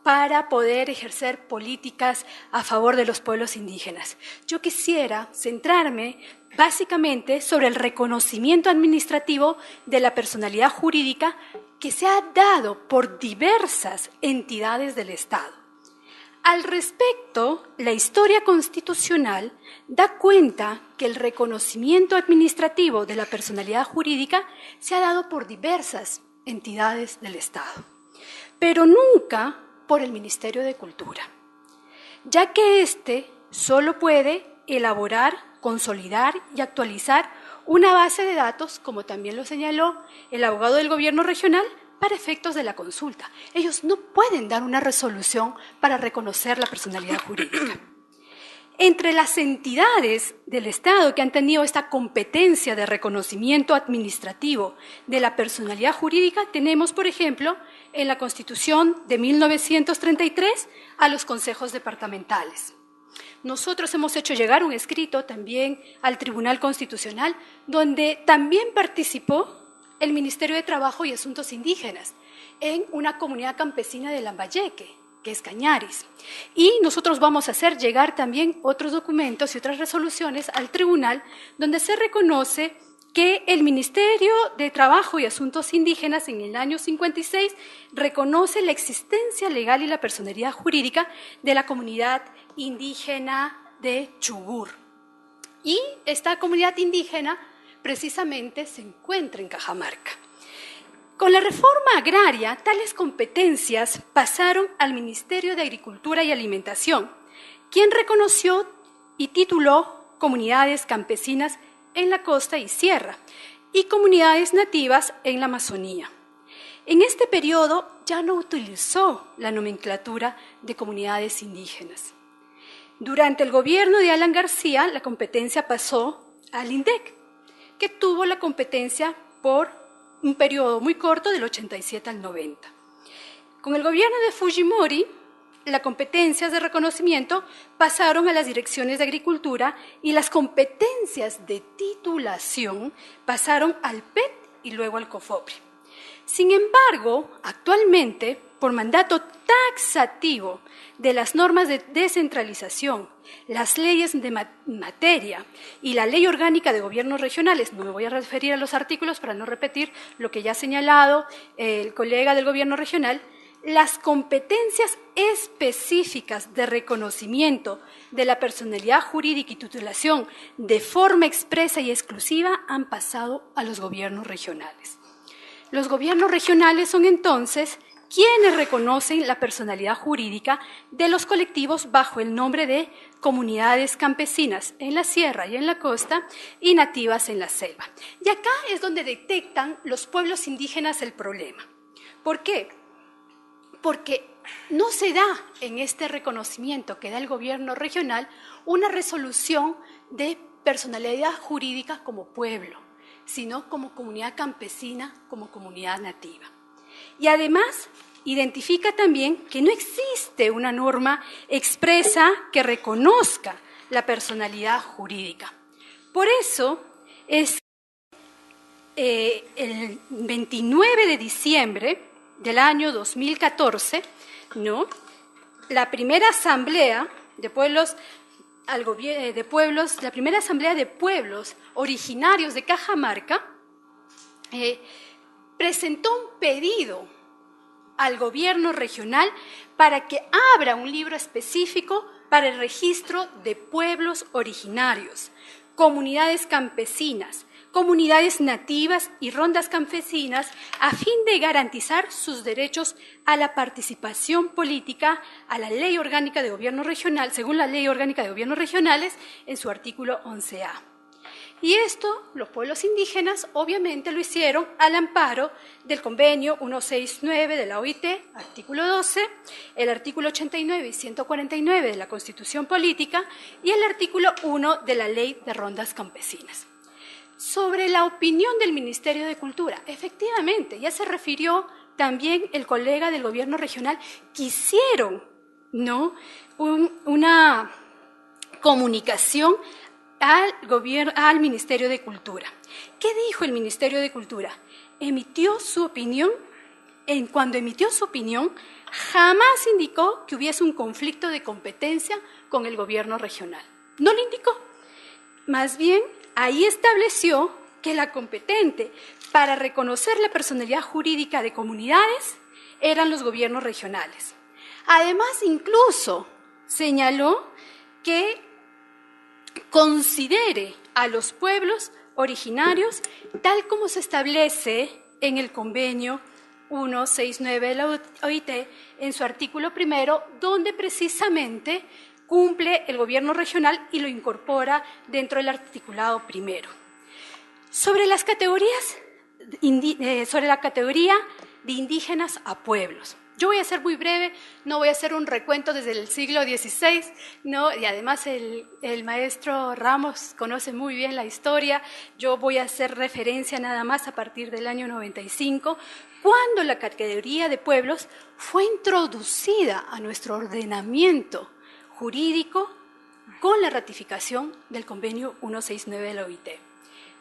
para poder ejercer políticas a favor de los pueblos indígenas. Yo quisiera centrarme básicamente sobre el reconocimiento administrativo de la personalidad jurídica que se ha dado por diversas entidades del Estado. Al respecto, la historia constitucional da cuenta que el reconocimiento administrativo de la personalidad jurídica se ha dado por diversas entidades del Estado, pero nunca por el Ministerio de Cultura, ya que éste solo puede elaborar, consolidar y actualizar una base de datos, como también lo señaló el abogado del Gobierno regional, para efectos de la consulta. Ellos no pueden dar una resolución para reconocer la personalidad jurídica. Entre las entidades del Estado que han tenido esta competencia de reconocimiento administrativo de la personalidad jurídica, tenemos, por ejemplo, en la Constitución de 1933 a los consejos departamentales. Nosotros hemos hecho llegar un escrito también al Tribunal Constitucional, donde también participó el Ministerio de Trabajo y Asuntos Indígenas en una comunidad campesina de Lambayeque, que es Cañaris. Y nosotros vamos a hacer llegar también otros documentos y otras resoluciones al tribunal donde se reconoce que el Ministerio de Trabajo y Asuntos Indígenas en el año 56 reconoce la existencia legal y la personalidad jurídica de la comunidad indígena de Chubur. Y esta comunidad indígena precisamente se encuentra en Cajamarca. Con la reforma agraria, tales competencias pasaron al Ministerio de Agricultura y Alimentación, quien reconoció y tituló comunidades campesinas en la costa y sierra y comunidades nativas en la Amazonía. En este periodo ya no utilizó la nomenclatura de comunidades indígenas. Durante el gobierno de Alan García, la competencia pasó al INDEC, que tuvo la competencia por un periodo muy corto del 87 al 90. Con el gobierno de Fujimori, las competencias de reconocimiento pasaron a las direcciones de Agricultura y las competencias de titulación pasaron al PET y luego al COFOPRI. Sin embargo, actualmente, por mandato taxativo de las normas de descentralización, las leyes de materia y la Ley Orgánica de Gobiernos Regionales, no me voy a referir a los artículos para no repetir lo que ya ha señalado el colega del Gobierno Regional, las competencias específicas de reconocimiento de la personalidad jurídica y titulación de forma expresa y exclusiva han pasado a los gobiernos regionales. Los gobiernos regionales son entonces quienes reconocen la personalidad jurídica de los colectivos bajo el nombre de comunidades campesinas en la sierra y en la costa y nativas en la selva. Y acá es donde detectan los pueblos indígenas el problema. ¿Por qué? Porque no se da en este reconocimiento que da el gobierno regional una resolución de personalidad jurídica como pueblo, sino como comunidad campesina, como comunidad nativa. Y además identifica también que no existe una norma expresa que reconozca la personalidad jurídica. Por eso es el 29 de diciembre del año 2014, ¿no?, la primera asamblea de pueblos la primera asamblea de pueblos originarios de Cajamarca presentó un pedido al gobierno regional para que abra un libro específico para el registro de pueblos originarios, comunidades campesinas, comunidades nativas y rondas campesinas, a fin de garantizar sus derechos a la participación política, a la Ley Orgánica de Gobierno Regional, según la Ley Orgánica de Gobiernos Regionales, en su artículo 11A. Y esto, los pueblos indígenas, obviamente lo hicieron al amparo del convenio 169 de la OIT, artículo 12, el artículo 89 y 149 de la Constitución Política y el artículo 1 de la Ley de Rondas Campesinas. Sobre la opinión del Ministerio de Cultura, efectivamente, ya se refirió también el colega del gobierno regional, que hicieron, ¿no?, una comunicación al Ministerio de Cultura. ¿Qué dijo el Ministerio de Cultura? Emitió su opinión cuando emitió su opinión, jamás indicó que hubiese un conflicto de competencia con el gobierno regional. No lo indicó. Más bien, ahí estableció que la competente para reconocer la personalidad jurídica de comunidades eran los gobiernos regionales. Además, incluso señaló que considere a los pueblos originarios tal como se establece en el convenio 169 de la OIT en su artículo primero, donde precisamente cumple el gobierno regional y lo incorpora dentro del articulado primero. Sobre las categorías, sobre la categoría de indígenas a pueblos. Yo voy a ser muy breve, no voy a hacer un recuento desde el siglo XVI, ¿no? Y además el maestro Ramos conoce muy bien la historia. Yo voy a hacer referencia nada más a partir del año 95, cuando la categoría de pueblos fue introducida a nuestro ordenamiento jurídico con la ratificación del convenio 169 de la OIT.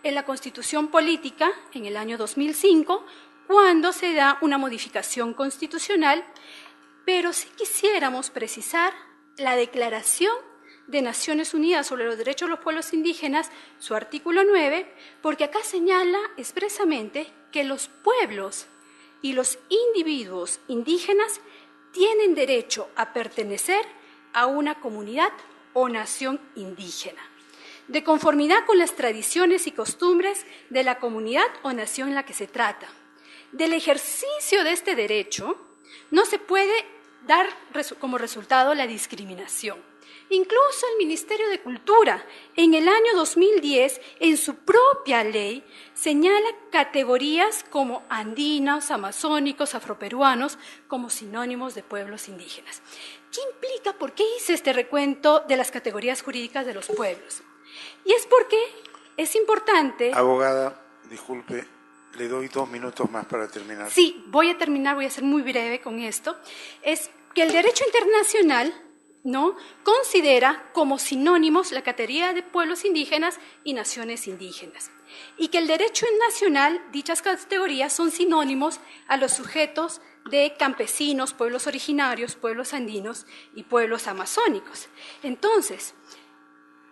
En la Constitución Política, en el año 2005, cuando se da una modificación constitucional, pero sí quisiéramos precisar la Declaración de Naciones Unidas sobre los Derechos de los Pueblos Indígenas, su artículo 9, porque acá señala expresamente que los pueblos y los individuos indígenas tienen derecho a pertenecer a una comunidad o nación indígena, de conformidad con las tradiciones y costumbres de la comunidad o nación en la que se trata. Del ejercicio de este derecho no se puede dar como resultado la discriminación. Incluso el Ministerio de Cultura, en el año 2010, en su propia ley, señala categorías como andinos, amazónicos, afroperuanos, como sinónimos de pueblos indígenas. ¿Qué implica? ¿Por qué hice este recuento de las categorías jurídicas de los pueblos? Y es porque es importante... Abogada, disculpe, le doy 2 minutos más para terminar. Sí, voy a terminar, voy a ser muy breve con esto. Es que el derecho internacional, ¿no?, considera como sinónimos la categoría de pueblos indígenas y naciones indígenas. Y que el derecho nacional, dichas categorías son sinónimos a los sujetos de campesinos, pueblos originarios, pueblos andinos y pueblos amazónicos. Entonces,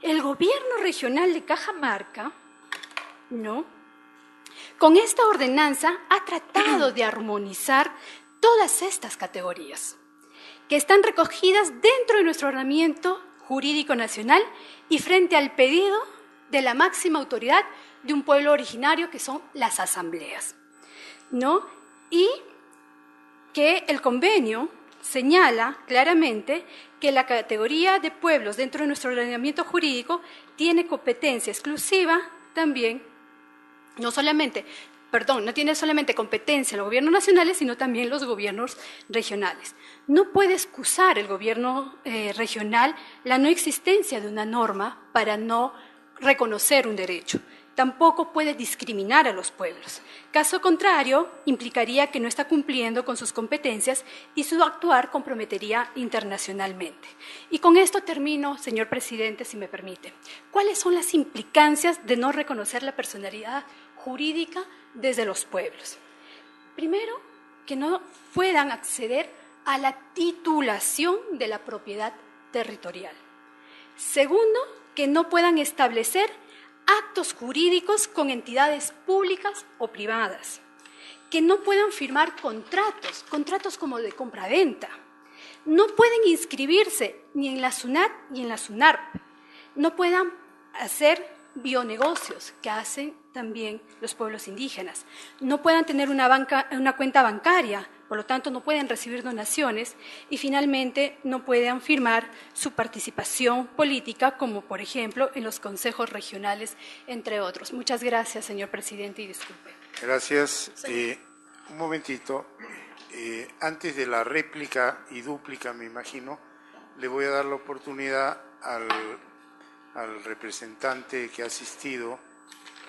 el gobierno regional de Cajamarca, ¿no?, con esta ordenanza ha tratado de armonizar todas estas categorías, que están recogidas dentro de nuestro ordenamiento jurídico nacional y frente al pedido de la máxima autoridad de un pueblo originario, que son las asambleas, ¿no? Y que el convenio señala claramente que la categoría de pueblos dentro de nuestro ordenamiento jurídico tiene competencia exclusiva también, no tiene solamente competencia en los gobiernos nacionales, sino también los gobiernos regionales. No puede excusar el gobierno regional la no existencia de una norma para no reconocer un derecho. Tampoco puede discriminar a los pueblos. Caso contrario, implicaría que no está cumpliendo con sus competencias y su actuar comprometería internacionalmente. Y con esto termino, señor presidente, si me permite. ¿Cuáles son las implicancias de no reconocer la personalidad jurídica desde los pueblos? Primero, que no puedan acceder a la titulación de la propiedad territorial. Segundo, que no puedan establecer actos jurídicos con entidades públicas o privadas, que no puedan firmar contratos como de compraventa, no pueden inscribirse ni en la SUNAT ni en la SUNARP, no puedan hacer bionegocios que hacen también los pueblos indígenas, no puedan tener una cuenta bancaria, por lo tanto no pueden recibir donaciones y finalmente no pueden firmar su participación política, como por ejemplo en los consejos regionales, entre otros. Muchas gracias, señor presidente, y disculpe. Gracias. Un momentito. Antes de la réplica y dúplica, me imagino, le voy a dar la oportunidad al representante que ha asistido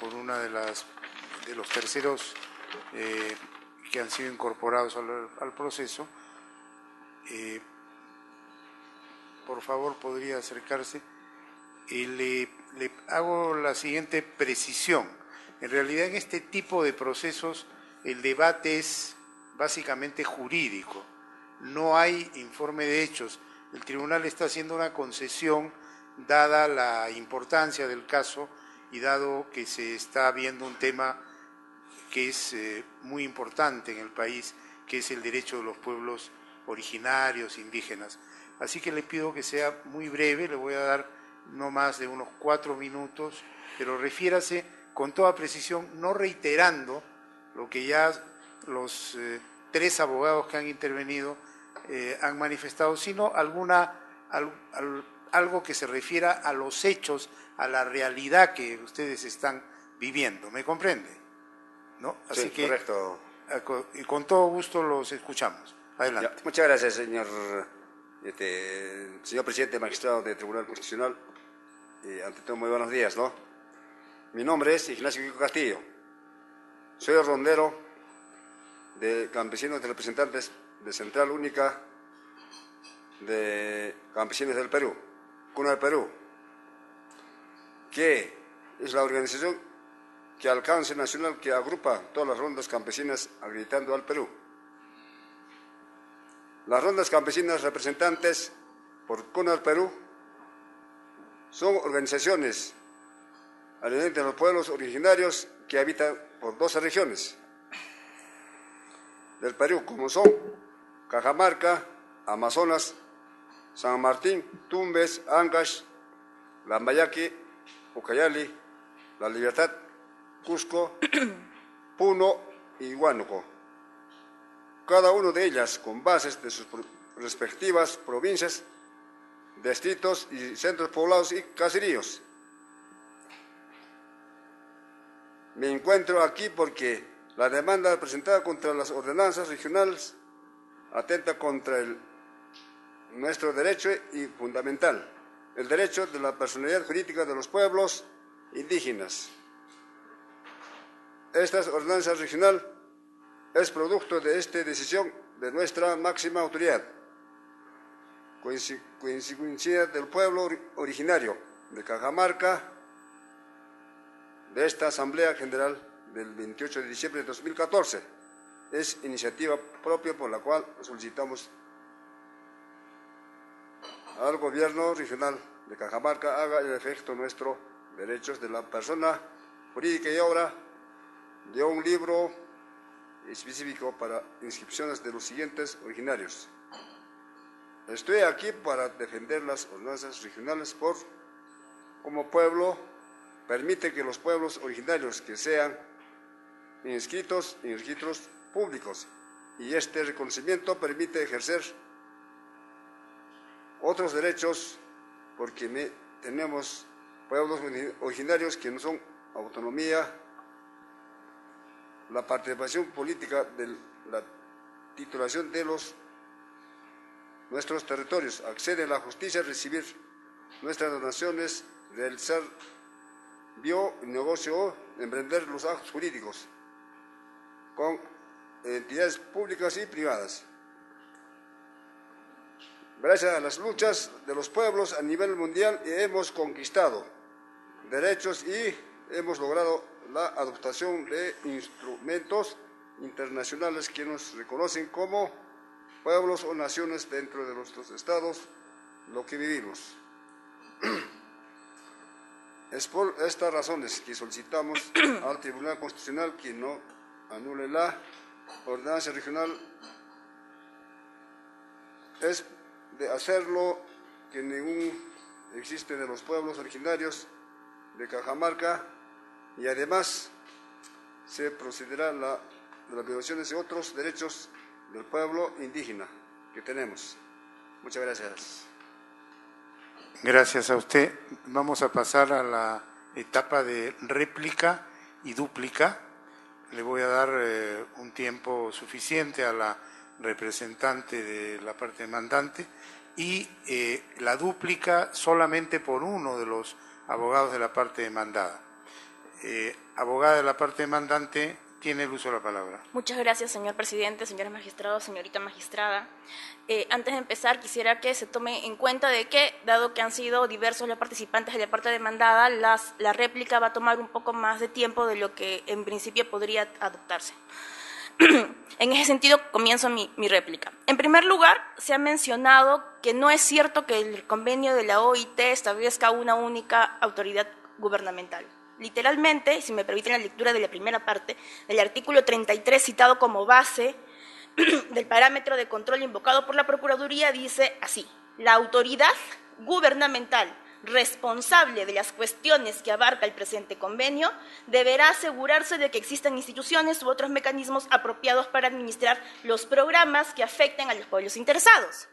por una de los terceros que han sido incorporados al proceso. Por favor, podría acercarse. Le hago la siguiente precisión. En realidad, en este tipo de procesos, el debate es básicamente jurídico. No hay informe de hechos. El tribunal está haciendo una concesión dada la importancia del caso y dado que se está viendo un tema que es muy importante en el país, que es el derecho de los pueblos originarios, indígenas. Así que le pido que sea muy breve, le voy a dar no más de unos 4 minutos, pero refiérase con toda precisión, no reiterando lo que ya los 3 abogados que han intervenido han manifestado, sino algo que se refiera a los hechos, a la realidad que ustedes están viviendo. ¿Me comprende? ¿No? Así Sí, que, correcto. y con todo gusto los escuchamos. Adelante. Ya, muchas gracias, señor presidente magistrado del Tribunal Constitucional. Ante todo, muy buenos días, ¿no? Mi nombre es Ignacio Kiko Castillo. Soy el rondero de campesinos y representantes de Central Única de Campesinos del Perú, CUNA del Perú, que es la organización que alcance nacional que agrupa todas las rondas campesinas acreditando al Perú. Las rondas campesinas representantes por CUNA del Perú son organizaciones alineantes de los pueblos originarios que habitan por 12 regiones del Perú, como son Cajamarca, Amazonas, San Martín, Tumbes, Ancash, Lambayeque, Ucayali, La Libertad, Cusco, Puno y Huánuco. Cada una de ellas con bases de sus respectivas provincias, distritos y centros poblados y caseríos. Me encuentro aquí porque la demanda presentada contra las ordenanzas regionales atenta contra nuestro derecho y fundamental, el derecho de la personalidad jurídica de los pueblos indígenas. Esta ordenanza regional es producto de esta decisión de nuestra máxima autoridad, coincidencia del pueblo originario de Cajamarca, de esta Asamblea General del 28 de diciembre de 2014. Es iniciativa propia por la cual solicitamos al gobierno regional de Cajamarca haga el efecto nuestros derechos de la persona jurídica y obra de un libro específico para inscripciones de los siguientes originarios. Estoy aquí para defender las ordenanzas regionales como pueblo permite que los pueblos originarios que sean inscritos en registros públicos y este reconocimiento permite ejercer otros derechos porque tenemos pueblos originarios que no son autonomía, la participación política de la titulación de nuestros territorios, acceder a la justicia, recibir nuestras donaciones, realizar negocio, emprender los actos jurídicos con entidades públicas y privadas. Gracias a las luchas de los pueblos a nivel mundial hemos conquistado derechos y hemos logrado la adoptación de instrumentos internacionales que nos reconocen como pueblos o naciones dentro de nuestros estados, lo que vivimos. Es por estas razones que solicitamos al Tribunal Constitucional que no anule la ordenanza regional. Es de hacerlo que ningún existe de los pueblos originarios de Cajamarca y además se procederá a las violaciones de otros derechos del pueblo indígena que tenemos. Muchas gracias. Gracias a usted. Vamos a pasar a la etapa de réplica y dúplica. Le voy a dar un tiempo suficiente a la representante de la parte demandante y la dúplica solamente por uno de los abogados de la parte demandada. Abogada de la parte demandante, tiene el uso de la palabra. Muchas gracias, señor presidente, señores magistrados, señorita magistrada. Antes de empezar, quisiera que se tome en cuenta de que, dado que han sido diversos los participantes de la parte demandada, la réplica va a tomar un poco más de tiempo de lo que en principio podría adoptarse. En En ese sentido, comienzo mi réplica. En primer lugar, se ha mencionado que no es cierto que el convenio de la OIT establezca una única autoridad gubernamental. Literalmente, si me permiten la lectura de la primera parte, del artículo 33 citado como base del parámetro de control invocado por la Procuraduría, dice así: la autoridad gubernamental responsable de las cuestiones que abarca el presente convenio deberá asegurarse de que existan instituciones u otros mecanismos apropiados para administrar los programas que afecten a los pueblos interesados.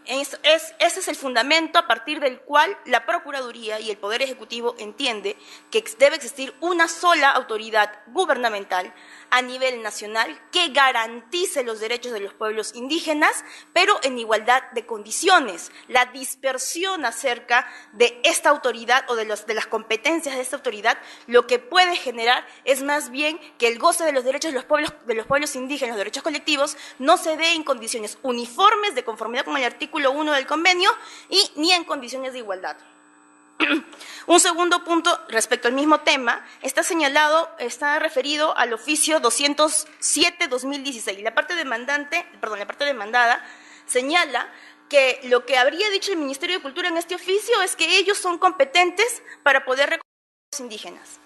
Ese es el fundamento a partir del cual la Procuraduría y el Poder Ejecutivo entiende que debe existir una sola autoridad gubernamental a nivel nacional que garantice los derechos de los pueblos indígenas, pero en igualdad de condiciones. La dispersión acerca de esta autoridad o de las competencias de esta autoridad lo que puede generar es más bien que el goce de los derechos de los pueblos indígenas, los derechos colectivos, no se dé en condiciones uniformes de conformidad con el artículo 1 del convenio y ni en condiciones de igualdad. Un segundo punto respecto al mismo tema está referido al oficio 207/2016. La parte demandada señala que lo que habría dicho el Ministerio de Cultura en este oficio es que ellos son competentes para poder reconocer a los indígenas.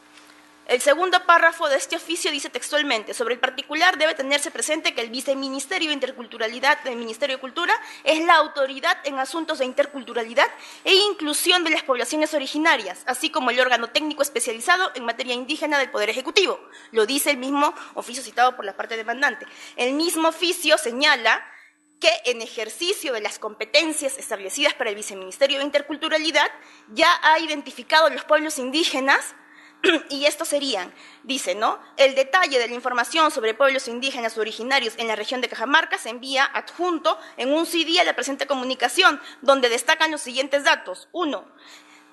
El segundo párrafo de este oficio dice textualmente: sobre el particular debe tenerse presente que el Viceministerio de Interculturalidad del Ministerio de Cultura es la autoridad en asuntos de interculturalidad e inclusión de las poblaciones originarias, así como el órgano técnico especializado en materia indígena del Poder Ejecutivo. Lo dice el mismo oficio citado por la parte demandante. El mismo oficio señala que en ejercicio de las competencias establecidas para el Viceministerio de Interculturalidad ya ha identificado los pueblos indígenas. Y estos serían, dice, ¿no? El detalle de la información sobre pueblos indígenas originarios en la región de Cajamarca se envía adjunto en un CD a la presente comunicación, donde destacan los siguientes datos. 1.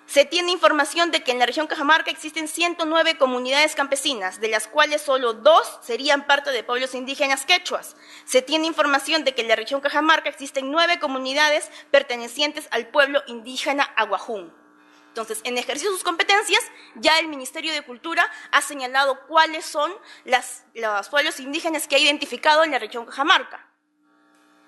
Se tiene información de que en la región Cajamarca existen 109 comunidades campesinas, de las cuales solo 2 serían parte de pueblos indígenas quechuas. Se tiene información de que en la región Cajamarca existen 9 comunidades pertenecientes al pueblo indígena aguajún. Entonces, en ejercicio de sus competencias, ya el Ministerio de Cultura ha señalado cuáles son los pueblos indígenas que ha identificado en la región Cajamarca.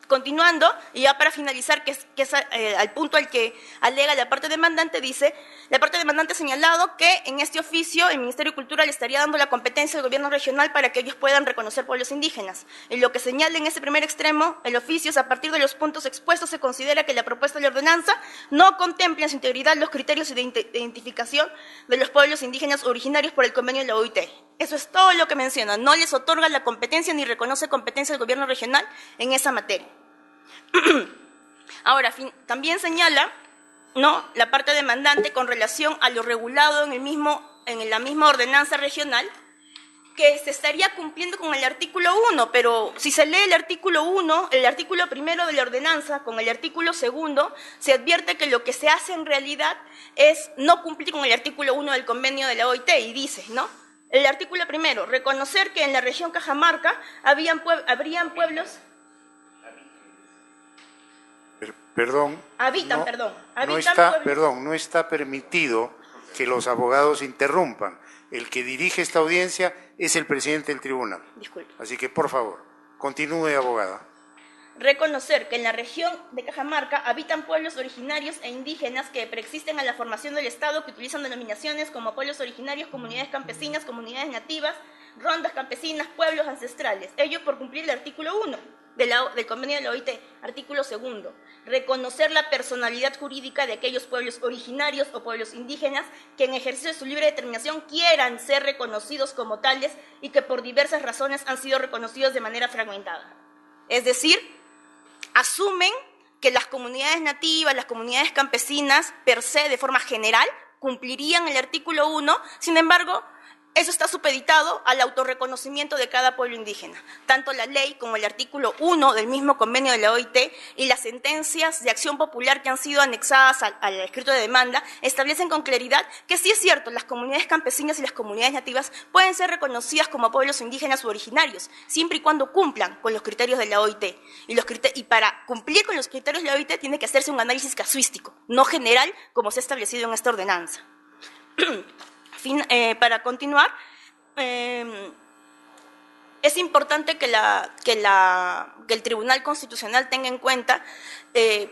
Continuando, y ya para finalizar, que es al punto al que alega la parte demandante, dice: la parte demandante ha señalado que en este oficio el Ministerio de Cultura le estaría dando la competencia al gobierno regional para que ellos puedan reconocer pueblos indígenas. Y lo que señala en ese primer extremo el oficio es: a partir de los puntos expuestos se considera que la propuesta de la ordenanza no contempla en su integridad los criterios de identificación de los pueblos indígenas originarios por el convenio de la OIT. Eso es todo lo que menciona. No les otorga la competencia ni reconoce competencia al gobierno regional en esa materia. Ahora, también señala, ¿no?, la parte demandante con relación a lo regulado en la misma ordenanza regional, que se estaría cumpliendo con el artículo 1, pero si se lee el artículo 1, el artículo primero de la ordenanza con el artículo segundo, se advierte que lo que se hace en realidad es no cumplir con el artículo 1 del convenio de la OIT, y dice, ¿no?, el artículo primero: reconocer que en la región Cajamarca habrían pueblos... No está permitido que los abogados interrumpan. El que dirige esta audiencia es el presidente del tribunal. Disculpe. Así que, por favor, continúe, abogada. Reconocer que en la región de Cajamarca habitan pueblos originarios e indígenas que preexisten a la formación del Estado, que utilizan denominaciones como pueblos originarios, comunidades campesinas, comunidades nativas, rondas campesinas, pueblos ancestrales. Ello por cumplir el artículo 1 del convenio de la OIT. Artículo segundo: reconocer la personalidad jurídica de aquellos pueblos originarios o pueblos indígenas que en ejercicio de su libre determinación quieran ser reconocidos como tales y que por diversas razones han sido reconocidos de manera fragmentada. Es decir, asumen que las comunidades nativas, las comunidades campesinas, per se, de forma general, cumplirían el artículo 1, sin embargo, eso está supeditado al autorreconocimiento de cada pueblo indígena. Tanto la ley como el artículo 1 del mismo convenio de la OIT y las sentencias de acción popular que han sido anexadas al escrito de demanda establecen con claridad que sí es cierto, las comunidades campesinas y las comunidades nativas pueden ser reconocidas como pueblos indígenas u originarios, siempre y cuando cumplan con los criterios de la OIT. Y para cumplir con los criterios de la OIT tiene que hacerse un análisis casuístico, no general, como se ha establecido en esta ordenanza. Para continuar, es importante que el Tribunal Constitucional tenga en cuenta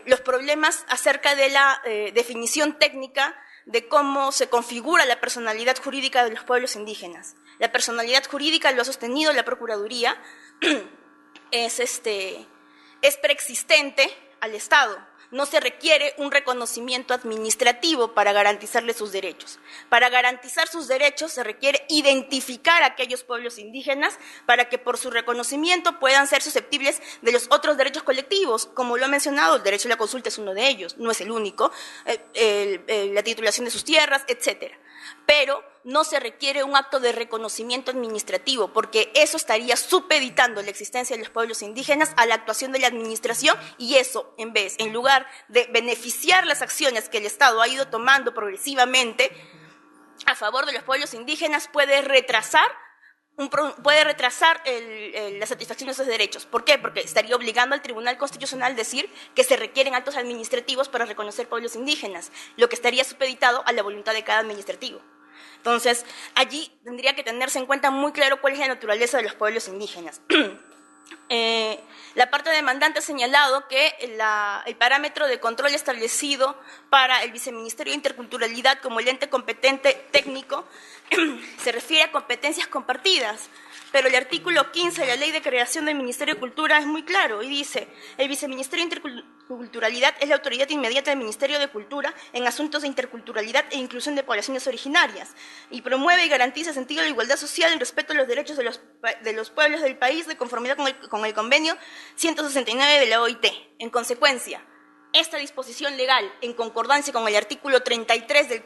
los problemas acerca de la definición técnica de cómo se configura la personalidad jurídica de los pueblos indígenas. La personalidad jurídica, lo ha sostenido la Procuraduría, es preexistente al Estado. No se requiere un reconocimiento administrativo para garantizarle sus derechos. Para garantizar sus derechos se requiere identificar a aquellos pueblos indígenas para que por su reconocimiento puedan ser susceptibles de los otros derechos colectivos. Como lo ha mencionado, el derecho a la consulta es uno de ellos, no es el único, la titulación de sus tierras, etcétera. Pero no se requiere un acto de reconocimiento administrativo, porque eso estaría supeditando la existencia de los pueblos indígenas a la actuación de la administración, y eso, en lugar de beneficiar las acciones que el Estado ha ido tomando progresivamente a favor de los pueblos indígenas, puede retrasar la satisfacción de esos derechos. ¿Por qué? Porque estaría obligando al Tribunal Constitucional a decir que se requieren actos administrativos para reconocer pueblos indígenas, lo que estaría supeditado a la voluntad de cada administrativo. Entonces, allí tendría que tenerse en cuenta muy claro cuál es la naturaleza de los pueblos indígenas. La parte demandante ha señalado que el parámetro de control establecido para el Viceministerio de Interculturalidad como el ente competente técnico se refiere a competencias compartidas, pero el artículo 15 de la Ley de Creación del Ministerio de Cultura es muy claro y dice: el Viceministerio de Interculturalidad es la autoridad inmediata del Ministerio de Cultura en asuntos de interculturalidad e inclusión de poblaciones originarias, y promueve y garantiza el sentido de la igualdad social en respeto a los derechos de los pueblos del país de conformidad con el convenio 169 de la OIT. En consecuencia, esta disposición legal, en concordancia con el artículo 33 del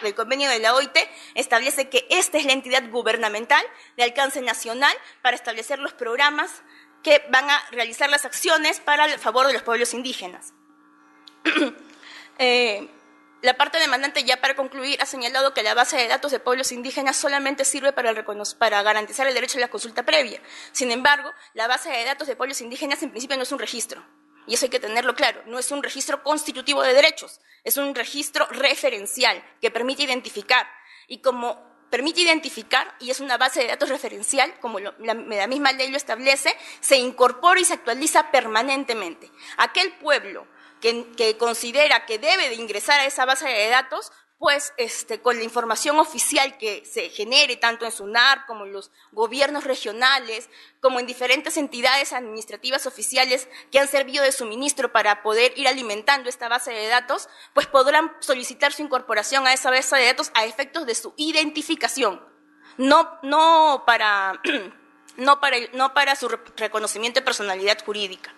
del convenio de la OIT, establece que esta es la entidad gubernamental de alcance nacional para establecer los programas que van a realizar las acciones para el favor de los pueblos indígenas. La parte demandante, ya para concluir, ha señalado que la base de datos de pueblos indígenas solamente sirve para garantizar el derecho a la consulta previa. Sin embargo, la base de datos de pueblos indígenas en principio no es un registro. Y eso hay que tenerlo claro, no es un registro constitutivo de derechos, es un registro referencial que permite identificar. Y como permite identificar y es una base de datos referencial, como la misma ley lo establece, se incorpora y se actualiza permanentemente. Aquel pueblo que considera que debe de ingresar a esa base de datos, pues con la información oficial que se genere tanto en SUNAR como en los gobiernos regionales, como en diferentes entidades administrativas oficiales que han servido de suministro para poder ir alimentando esta base de datos, pues podrán solicitar su incorporación a esa base de datos a efectos de su identificación, no para su reconocimiento de personalidad jurídica.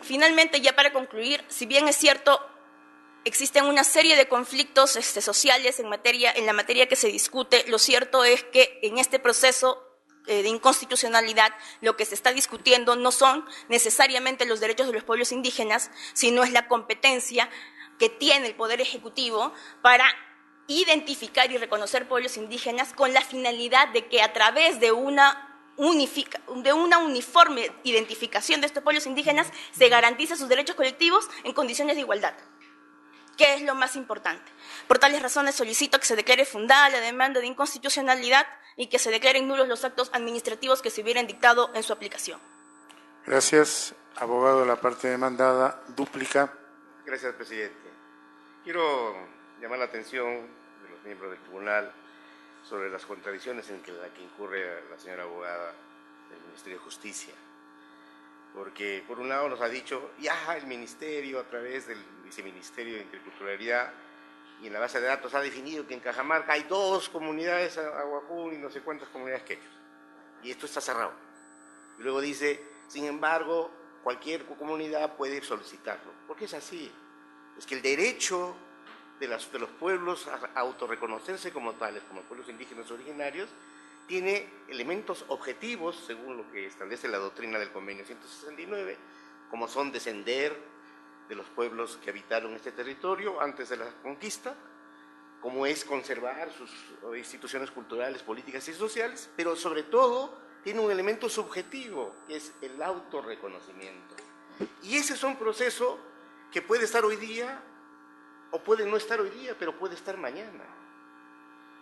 Finalmente, ya para concluir, si bien es cierto, existen una serie de conflictos sociales en la materia que se discute, lo cierto es que en este proceso de inconstitucionalidad lo que se está discutiendo no son necesariamente los derechos de los pueblos indígenas, sino es la competencia que tiene el Poder Ejecutivo para identificar y reconocer pueblos indígenas con la finalidad de que a través de una uniforme identificación de estos pueblos indígenas se garantice sus derechos colectivos en condiciones de igualdad, que es lo más importante. Por tales razones solicito que se declare fundada la demanda de inconstitucionalidad y que se declaren nulos los actos administrativos que se hubieran dictado en su aplicación. Gracias, abogado. La parte demandada, dúplica. Gracias, presidente. Quiero llamar la atención de los miembros del tribunal sobre las contradicciones en las que incurre la señora abogada del Ministerio de Justicia. Porque, por un lado, nos ha dicho, ya el Ministerio, a través del Viceministerio de Interculturalidad y en la base de datos, ha definido que en Cajamarca hay 2 comunidades, Aguajún y no sé cuántas comunidades quechuas. Y esto está cerrado. Y luego dice, sin embargo, cualquier comunidad puede solicitarlo. Porque es así. Es que el derecho de los pueblos a autorreconocerse como tales, como pueblos indígenas originarios, tiene elementos objetivos, según lo que establece la doctrina del convenio 169, como son descender de los pueblos que habitaron este territorio antes de la conquista, como es conservar sus instituciones culturales, políticas y sociales, pero sobre todo tiene un elemento subjetivo, que es el autorreconocimiento. Y ese es un proceso que puede estar hoy día, o puede no estar hoy día, pero puede estar mañana.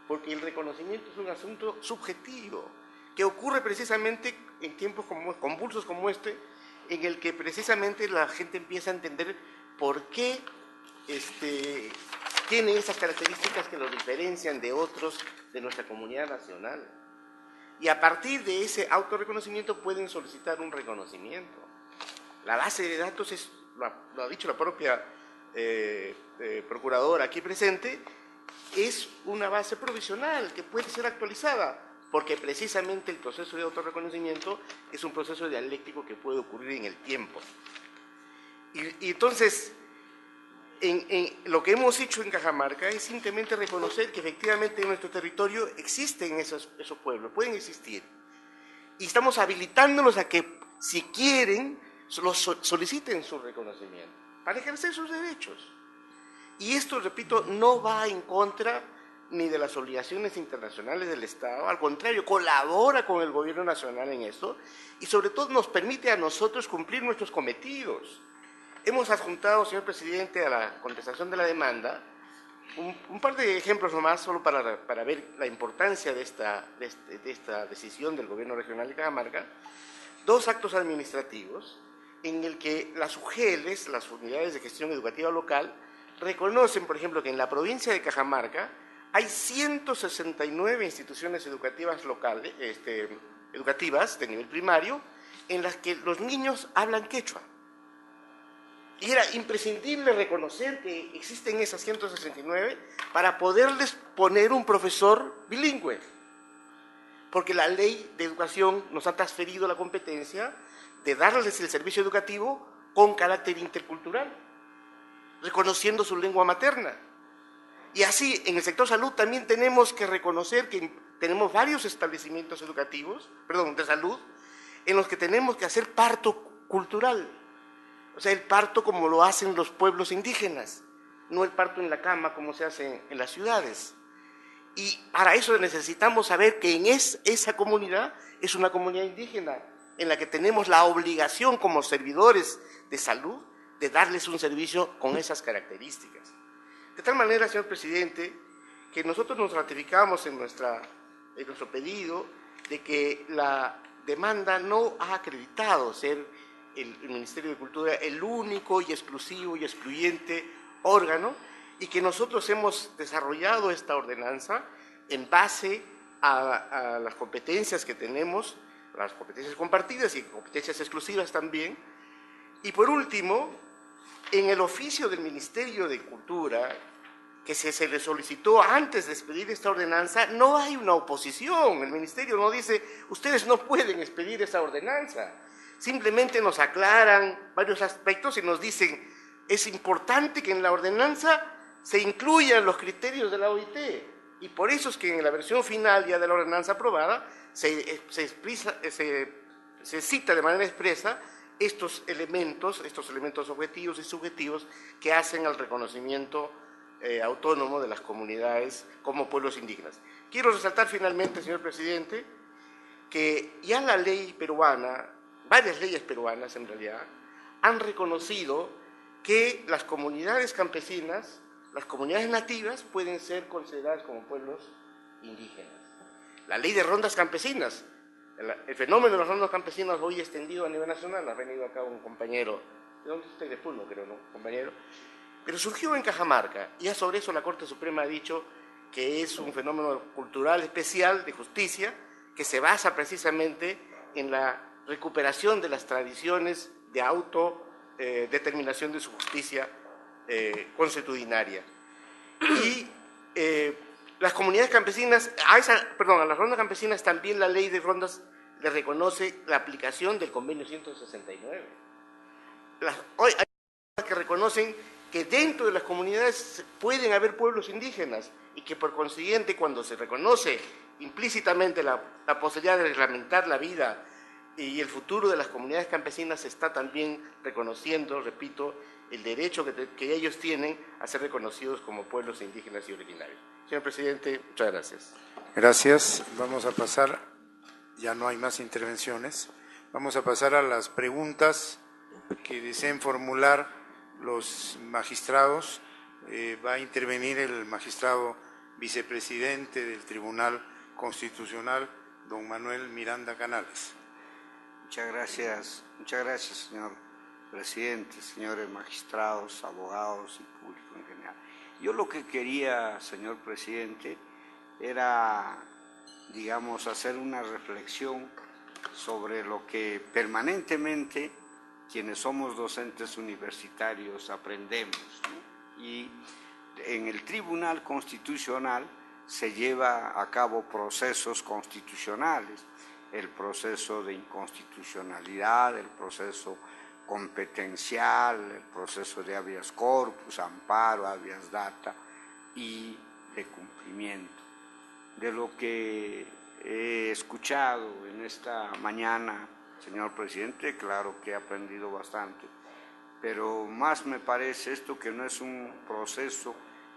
Porque el reconocimiento es un asunto subjetivo. que ocurre precisamente en tiempos convulsos como este, en el que precisamente la gente empieza a entender por qué tienen esas características que los diferencian de otros de nuestra comunidad nacional. Y a partir de ese autorreconocimiento pueden solicitar un reconocimiento. La base de datos lo ha dicho la propia procuradora aquí presente, es una base provisional que puede ser actualizada, porque precisamente el proceso de autorreconocimiento es un proceso dialéctico que puede ocurrir en el tiempo. Y entonces, lo que hemos hecho en Cajamarca es simplemente reconocer que efectivamente en nuestro territorio existen esos pueblos, pueden existir. Y estamos habilitándolos a que, si quieren, soliciten su reconocimiento para ejercer sus derechos. Y esto, repito, no va en contra ni de las obligaciones internacionales del Estado, al contrario, colabora con el gobierno nacional en esto y sobre todo nos permite a nosotros cumplir nuestros cometidos. Hemos adjuntado, señor presidente, a la contestación de la demanda un par de ejemplos nomás, solo para ver la importancia de esta decisión del gobierno regional de Cajamarca, 2 actos administrativos en el que las UGELs, las unidades de gestión educativa local, reconocen, por ejemplo, que en la provincia de Cajamarca hay 169 instituciones educativas locales, educativas de nivel primario, en las que los niños hablan quechua. Y era imprescindible reconocer que existen esas 169 para poderles poner un profesor bilingüe, porque la ley de educación nos ha transferido la competencia de darles el servicio educativo con carácter intercultural, reconociendo su lengua materna. Y así, en el sector salud también tenemos que reconocer que tenemos varios establecimientos educativos, de salud, en los que tenemos que hacer parto cultural. O sea, el parto como lo hacen los pueblos indígenas, no el parto en la cama como se hace en las ciudades. Y para eso necesitamos saber que en esa comunidad es una comunidad indígena, en la que tenemos la obligación como servidores de salud de darles un servicio con esas características. De tal manera, señor presidente, que nosotros nos ratificamos en nuestro pedido de que la demanda no ha acreditado ser el Ministerio de Cultura el único y exclusivo y excluyente órgano, y que nosotros hemos desarrollado esta ordenanza en base a las competencias que tenemos, las competencias compartidas y competencias exclusivas también. Y por último, en el oficio del Ministerio de Cultura, que se le solicitó antes de expedir esta ordenanza, no hay una oposición. El Ministerio no dice, ustedes no pueden expedir esa ordenanza. Simplemente nos aclaran varios aspectos y nos dicen, es importante que en la ordenanza se incluyan los criterios de la OIT. Y por eso es que en la versión final ya de la ordenanza aprobada se cita de manera expresa estos elementos objetivos y subjetivos que hacen al reconocimiento autónomo de las comunidades como pueblos indígenas. Quiero resaltar finalmente, señor presidente, que ya la ley peruana, varias leyes peruanas en realidad, han reconocido que las comunidades campesinas, las comunidades nativas, pueden ser consideradas como pueblos indígenas. La ley de rondas campesinas, el fenómeno de las rondas campesinas hoy extendido a nivel nacional, ha venido acá un compañero, ¿de dónde estoy? De Puno, creo, ¿no? Compañero. Pero surgió en Cajamarca, y ya sobre eso la Corte Suprema ha dicho que es un fenómeno cultural especial de justicia que se basa precisamente en la recuperación de las tradiciones de autodeterminación de su justicia consuetudinaria. Y las comunidades campesinas, a las rondas campesinas también la ley de rondas le reconoce la aplicación del convenio 169. Hoy hay que reconocen que dentro de las comunidades pueden haber pueblos indígenas y que por consiguiente cuando se reconoce implícitamente la posibilidad de reglamentar la vida y el futuro de las comunidades campesinas, se está también reconociendo, repito, el derecho que ellos tienen a ser reconocidos como pueblos indígenas y originarios. Señor presidente, muchas gracias. Gracias. Vamos a pasar, ya no hay más intervenciones, vamos a pasar a las preguntas que deseen formular los magistrados. Va a intervenir el magistrado vicepresidente del Tribunal Constitucional, don Manuel Miranda Canales. Muchas gracias, señor presidente, señores magistrados, abogados y público en general. Yo lo que quería, señor presidente, era, digamos, hacer una reflexión sobre lo que permanentemente quienes somos docentes universitarios aprendemos, ¿no? Y en el Tribunal Constitucional se lleva a cabo procesos constitucionales, el proceso de inconstitucionalidad, el proceso competencial, el proceso de habeas corpus, amparo, habeas data y de cumplimiento. De lo que he escuchado en esta mañana, señor presidente, claro que he aprendido bastante, pero más me parece esto que no es un proceso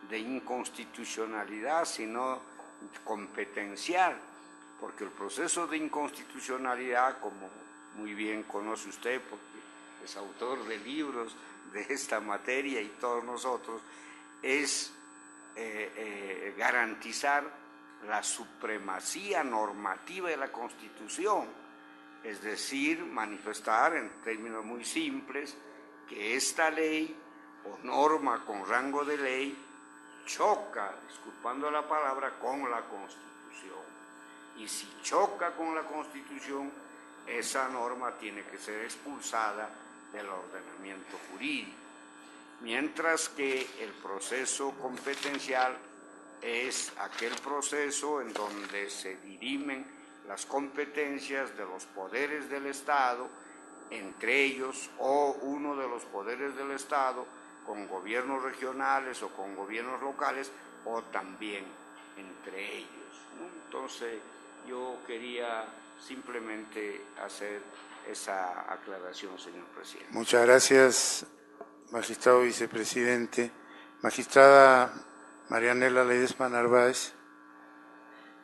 de inconstitucionalidad, sino competencial, porque el proceso de inconstitucionalidad, como muy bien conoce usted, porque es autor de libros de esta materia y todos nosotros, es garantizar la supremacía normativa de la Constitución, es decir, manifestar en términos muy simples que esta ley o norma con rango de ley choca, disculpando la palabra, con la Constitución. Y si choca con la Constitución, esa norma tiene que ser expulsada del ordenamiento jurídico. Mientras que el proceso competencial es aquel proceso en donde se dirimen las competencias de los poderes del Estado, entre ellos o uno de los poderes del Estado con gobiernos regionales o con gobiernos locales o también entre ellos, ¿no? Entonces yo quería simplemente hacer esa aclaración, señor presidente. Muchas gracias, magistrado vicepresidente. Magistrada Marianela Ledesma Narváez.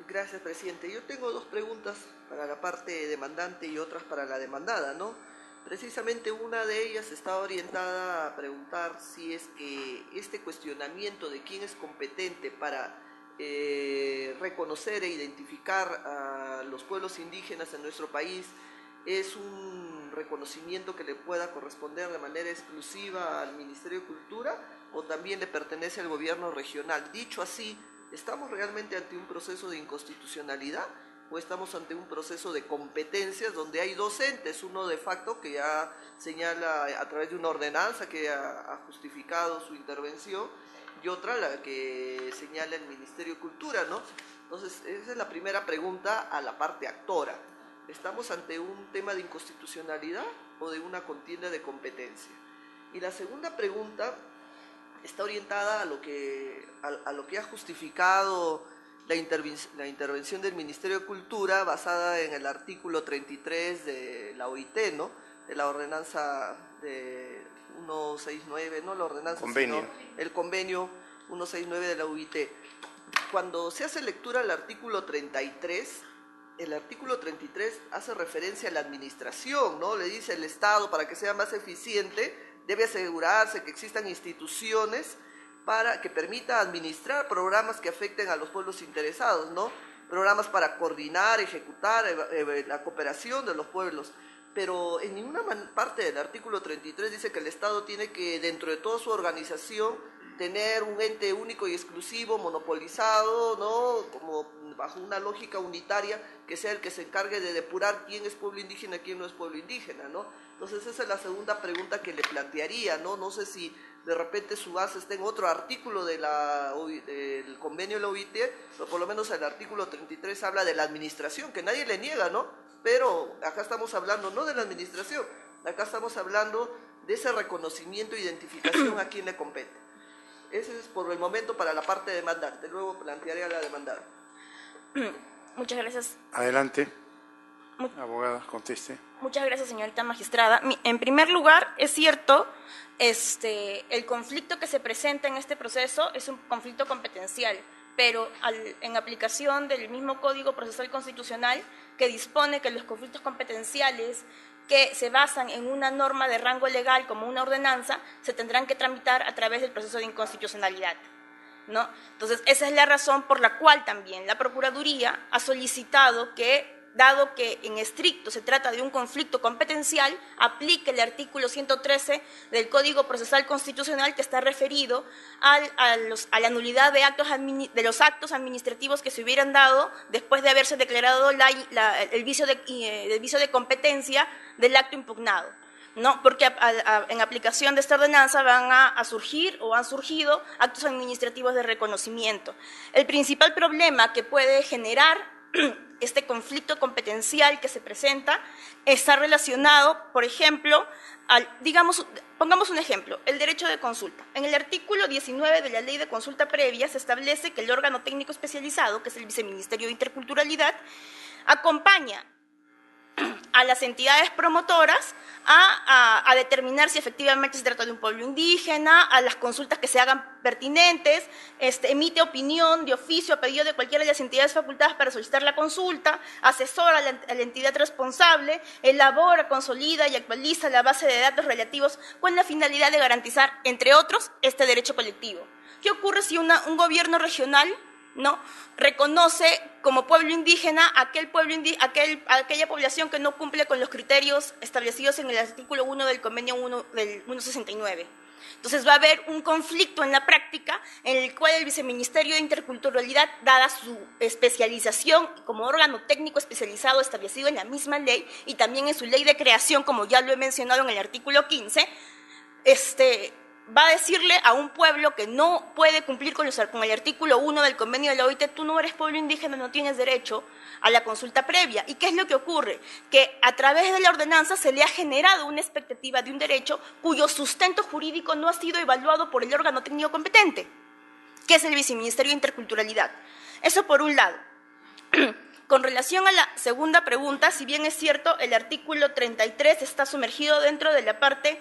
Gracias, presidente. Yo tengo dos preguntas para la parte demandante y otras para la demandada, ¿no? Precisamente una de ellas está orientada a preguntar si es que este cuestionamiento de quién es competente para reconocer e identificar a los pueblos indígenas en nuestro país es un reconocimiento que le pueda corresponder de manera exclusiva al Ministerio de Cultura o también le pertenece al gobierno regional. Dicho así, ¿estamos realmente ante un proceso de inconstitucionalidad o estamos ante un proceso de competencias donde hay dos entes, uno de facto que ya señala a través de una ordenanza que ha justificado su intervención y otra la que señala el Ministerio de Cultura, ¿no? Entonces, esa es la primera pregunta a la parte actora. ¿Estamos ante un tema de inconstitucionalidad o de una contienda de competencia? Y la segunda pregunta está orientada a lo que ha justificado la intervención del Ministerio de Cultura basada en el artículo 33 de la OIT, ¿no? De la ordenanza de 169, no la ordenanza, convenio. Sino el convenio 169 de la OIT. Cuando se hace lectura al artículo 33, el artículo 33 hace referencia a la administración, ¿no? Le dice el Estado, para que sea más eficiente, debe asegurarse que existan instituciones para que permita administrar programas que afecten a los pueblos interesados, ¿no? Programas para coordinar, ejecutar la cooperación de los pueblos. Pero en ninguna parte del artículo 33 dice que el Estado tiene que, dentro de toda su organización, tener un ente único y exclusivo, monopolizado, ¿no? Como bajo una lógica unitaria, que sea el que se encargue de depurar quién es pueblo indígena y quién no es pueblo indígena, ¿no? Entonces esa es la segunda pregunta que le plantearía, ¿no? No sé si de repente su base está en otro artículo del convenio de la OIT, pero por lo menos el artículo 33 habla de la administración, que nadie le niega, ¿no? Pero acá estamos hablando no de la administración, acá estamos hablando de ese reconocimiento e identificación a quién le compete. Ese es por el momento para la parte demandante, luego plantearé a la demandada. Muchas gracias. Adelante, abogada, conteste. Muchas gracias, señorita magistrada. En primer lugar, es cierto, el conflicto que se presenta en este proceso es un conflicto competencial, pero en aplicación del mismo Código Procesal Constitucional que dispone que los conflictos competenciales que se basan en una norma de rango legal como una ordenanza se tendrán que tramitar a través del proceso de inconstitucionalidad, ¿no? Entonces, esa es la razón por la cual también la Procuraduría ha solicitado que dado que en estricto se trata de un conflicto competencial, aplique el artículo 113 del Código Procesal Constitucional, que está referido a la nulidad de los actos administrativos que se hubieran dado después de haberse declarado el vicio de competencia del acto impugnado, ¿no? Porque en aplicación de esta ordenanza van a surgir o han surgido actos administrativos de reconocimiento. El principal problema que puede generar este conflicto competencial que se presenta está relacionado, por ejemplo, pongamos un ejemplo, el derecho de consulta. En el artículo 19 de la Ley de Consulta Previa se establece que el órgano técnico especializado, que es el Viceministerio de Interculturalidad, acompaña a las entidades promotoras a determinar si efectivamente se trata de un pueblo indígena, a las consultas que se hagan pertinentes, emite opinión de oficio a pedido de cualquiera de las entidades facultadas para solicitar la consulta, asesora a la entidad responsable, elabora, consolida y actualiza la base de datos relativos con la finalidad de garantizar, entre otros, este derecho colectivo. ¿Qué ocurre si un gobierno regional, ¿no?, reconoce como pueblo indígena aquella población que no cumple con los criterios establecidos en el artículo 1 del convenio 1 del 169? Entonces va a haber un conflicto en la práctica en el cual el Viceministerio de Interculturalidad, dada su especialización como órgano técnico especializado establecido en la misma ley y también en su ley de creación, como ya lo he mencionado en el artículo 15, va a decirle a un pueblo que no puede cumplir con el artículo 1 del convenio de la OIT: tú no eres pueblo indígena, no tienes derecho a la consulta previa. ¿Y qué es lo que ocurre? Que a través de la ordenanza se le ha generado una expectativa de un derecho cuyo sustento jurídico no ha sido evaluado por el órgano técnico competente, que es el Viceministerio de Interculturalidad. Eso por un lado. Con relación a la segunda pregunta, si bien es cierto, el artículo 33 está sumergido dentro de la parte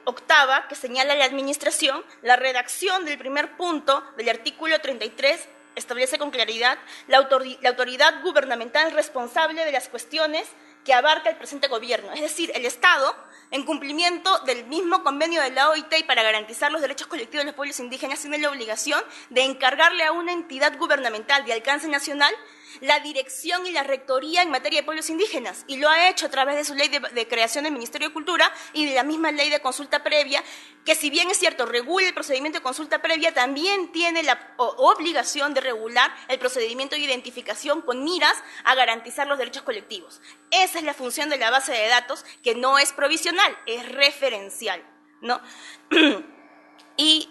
octava que señala la administración, la redacción del primer punto del artículo 33 establece con claridad la autoridad gubernamental responsable de las cuestiones que abarca el presente gobierno, es decir, el Estado, en cumplimiento del mismo convenio de la OIT y para garantizar los derechos colectivos de los pueblos indígenas, tiene la obligación de encargarle a una entidad gubernamental de alcance nacional la dirección y la rectoría en materia de pueblos indígenas, y lo ha hecho a través de su ley de creación del Ministerio de Cultura y de la misma ley de consulta previa, que si bien es cierto regula el procedimiento de consulta previa, también tiene la obligación de regular el procedimiento de identificación con miras a garantizar los derechos colectivos. Esa es la función de la base de datos, que no es provisional, es referencial, ¿no? Y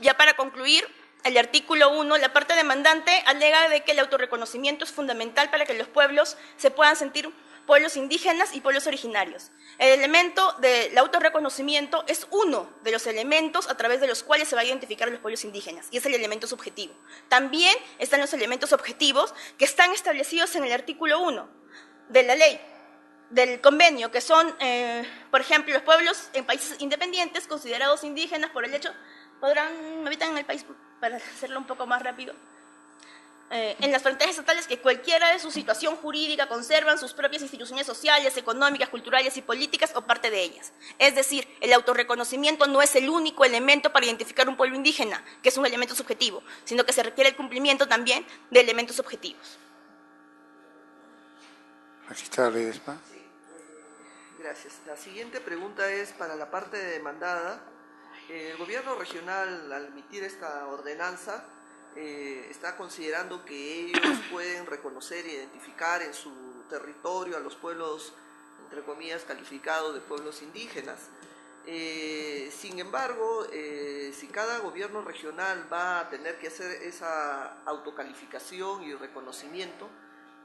ya para concluir, el artículo 1, la parte demandante alega de que el autorreconocimiento es fundamental para que los pueblos se puedan sentir pueblos indígenas y pueblos originarios. El elemento del autorreconocimiento es uno de los elementos a través de los cuales se va a identificar a los pueblos indígenas, y es el elemento subjetivo. También están los elementos objetivos que están establecidos en el artículo 1 de la ley, del convenio, que son, por ejemplo, los pueblos en países independientes considerados indígenas por el hecho, habitan en el país, para hacerlo un poco más rápido, en las fronteras estatales que cualquiera de su situación jurídica conservan sus propias instituciones sociales, económicas, culturales y políticas o parte de ellas. Es decir, el autorreconocimiento no es el único elemento para identificar un pueblo indígena, que es un elemento subjetivo, sino que se requiere el cumplimiento también de elementos objetivos. Magistrada Ledesma. Gracias. La siguiente pregunta es para la parte demandada. El gobierno regional, al emitir esta ordenanza, está considerando que ellos pueden reconocer e identificar en su territorio a los pueblos, entre comillas, calificados de pueblos indígenas. Sin embargo, si cada gobierno regional va a tener que hacer esa autocalificación y reconocimiento,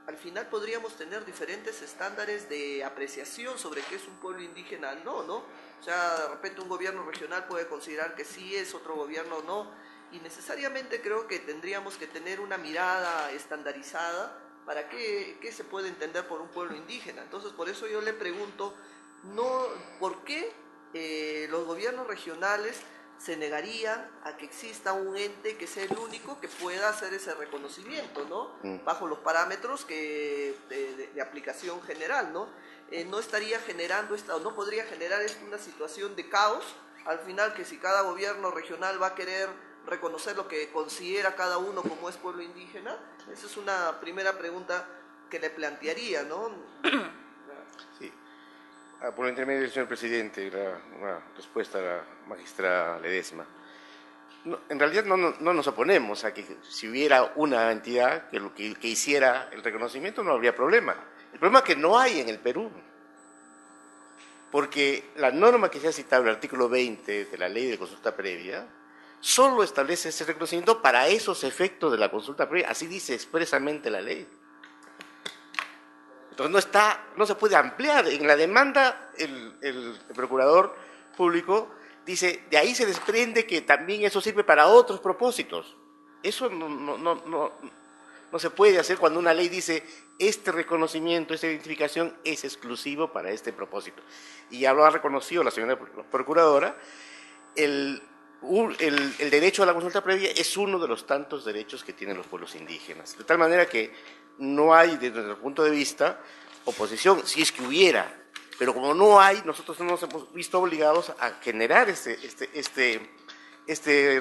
al final podríamos tener diferentes estándares de apreciación sobre qué es un pueblo indígena, ¿no? O sea, de repente un gobierno regional puede considerar que sí es, otro gobierno no, y necesariamente creo que tendríamos que tener una mirada estandarizada para qué se puede entender por un pueblo indígena. Entonces, por eso yo le pregunto, ¿por qué los gobiernos regionales se negarían a que exista un ente que sea el único que pueda hacer ese reconocimiento, ¿no? Bajo los parámetros de aplicación general, ¿no? No estaría generando no podría generar una situación de caos, al final, que si cada gobierno regional va a querer reconocer lo que considera cada uno como es pueblo indígena? Esa es una primera pregunta que le plantearía, ¿no? Sí. Por el intermedio del señor presidente, una respuesta a la magistrada Ledesma. No, en realidad no nos oponemos a que si hubiera una entidad que hiciera el reconocimiento, no habría problema. El problema es que no hay en el Perú, porque la norma que se ha citado, el artículo 20 de la ley de consulta previa, solo establece ese reconocimiento para esos efectos de la consulta previa, así dice expresamente la ley. Entonces no se puede ampliar. En la demanda el procurador público dice, de ahí se desprende que también eso sirve para otros propósitos. Eso no se puede hacer cuando una ley dice, este reconocimiento, esta identificación es exclusivo para este propósito. Y ya lo ha reconocido la señora procuradora, el derecho a la consulta previa es uno de los tantos derechos que tienen los pueblos indígenas. De tal manera que no hay, desde nuestro punto de vista, oposición, si es que hubiera. Pero como no hay, nosotros nos hemos visto obligados a generar este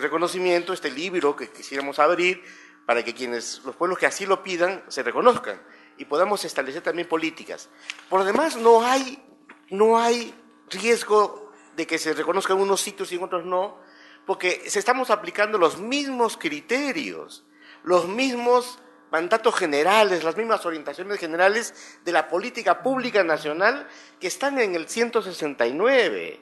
reconocimiento, este libro que quisiéramos abrir, para que los pueblos que así lo pidan se reconozcan y podamos establecer también políticas. Por lo demás, no hay riesgo de que se reconozcan unos sitios y en otros no, porque se estamos aplicando los mismos criterios, los mismos mandatos generales, las mismas orientaciones generales de la política pública nacional que están en el 169.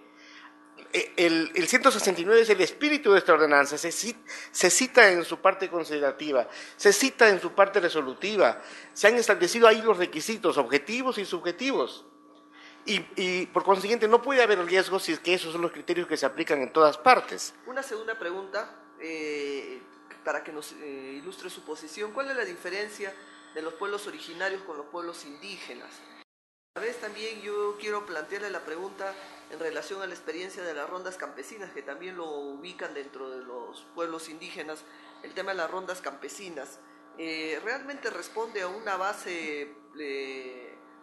El 169 es el espíritu de esta ordenanza, se cita en su parte considerativa, se cita en su parte resolutiva, se han establecido ahí los requisitos objetivos y subjetivos. Y por consiguiente no puede haber riesgo si es que esos son los criterios que se aplican en todas partes. Una segunda pregunta, para que nos ilustre su posición. ¿Cuál es la diferencia de los pueblos originarios con los pueblos indígenas? A la vez también yo quiero plantearle la pregunta en relación a la experiencia de las rondas campesinas, que también lo ubican dentro de los pueblos indígenas. El tema de las rondas campesinas realmente responde a una base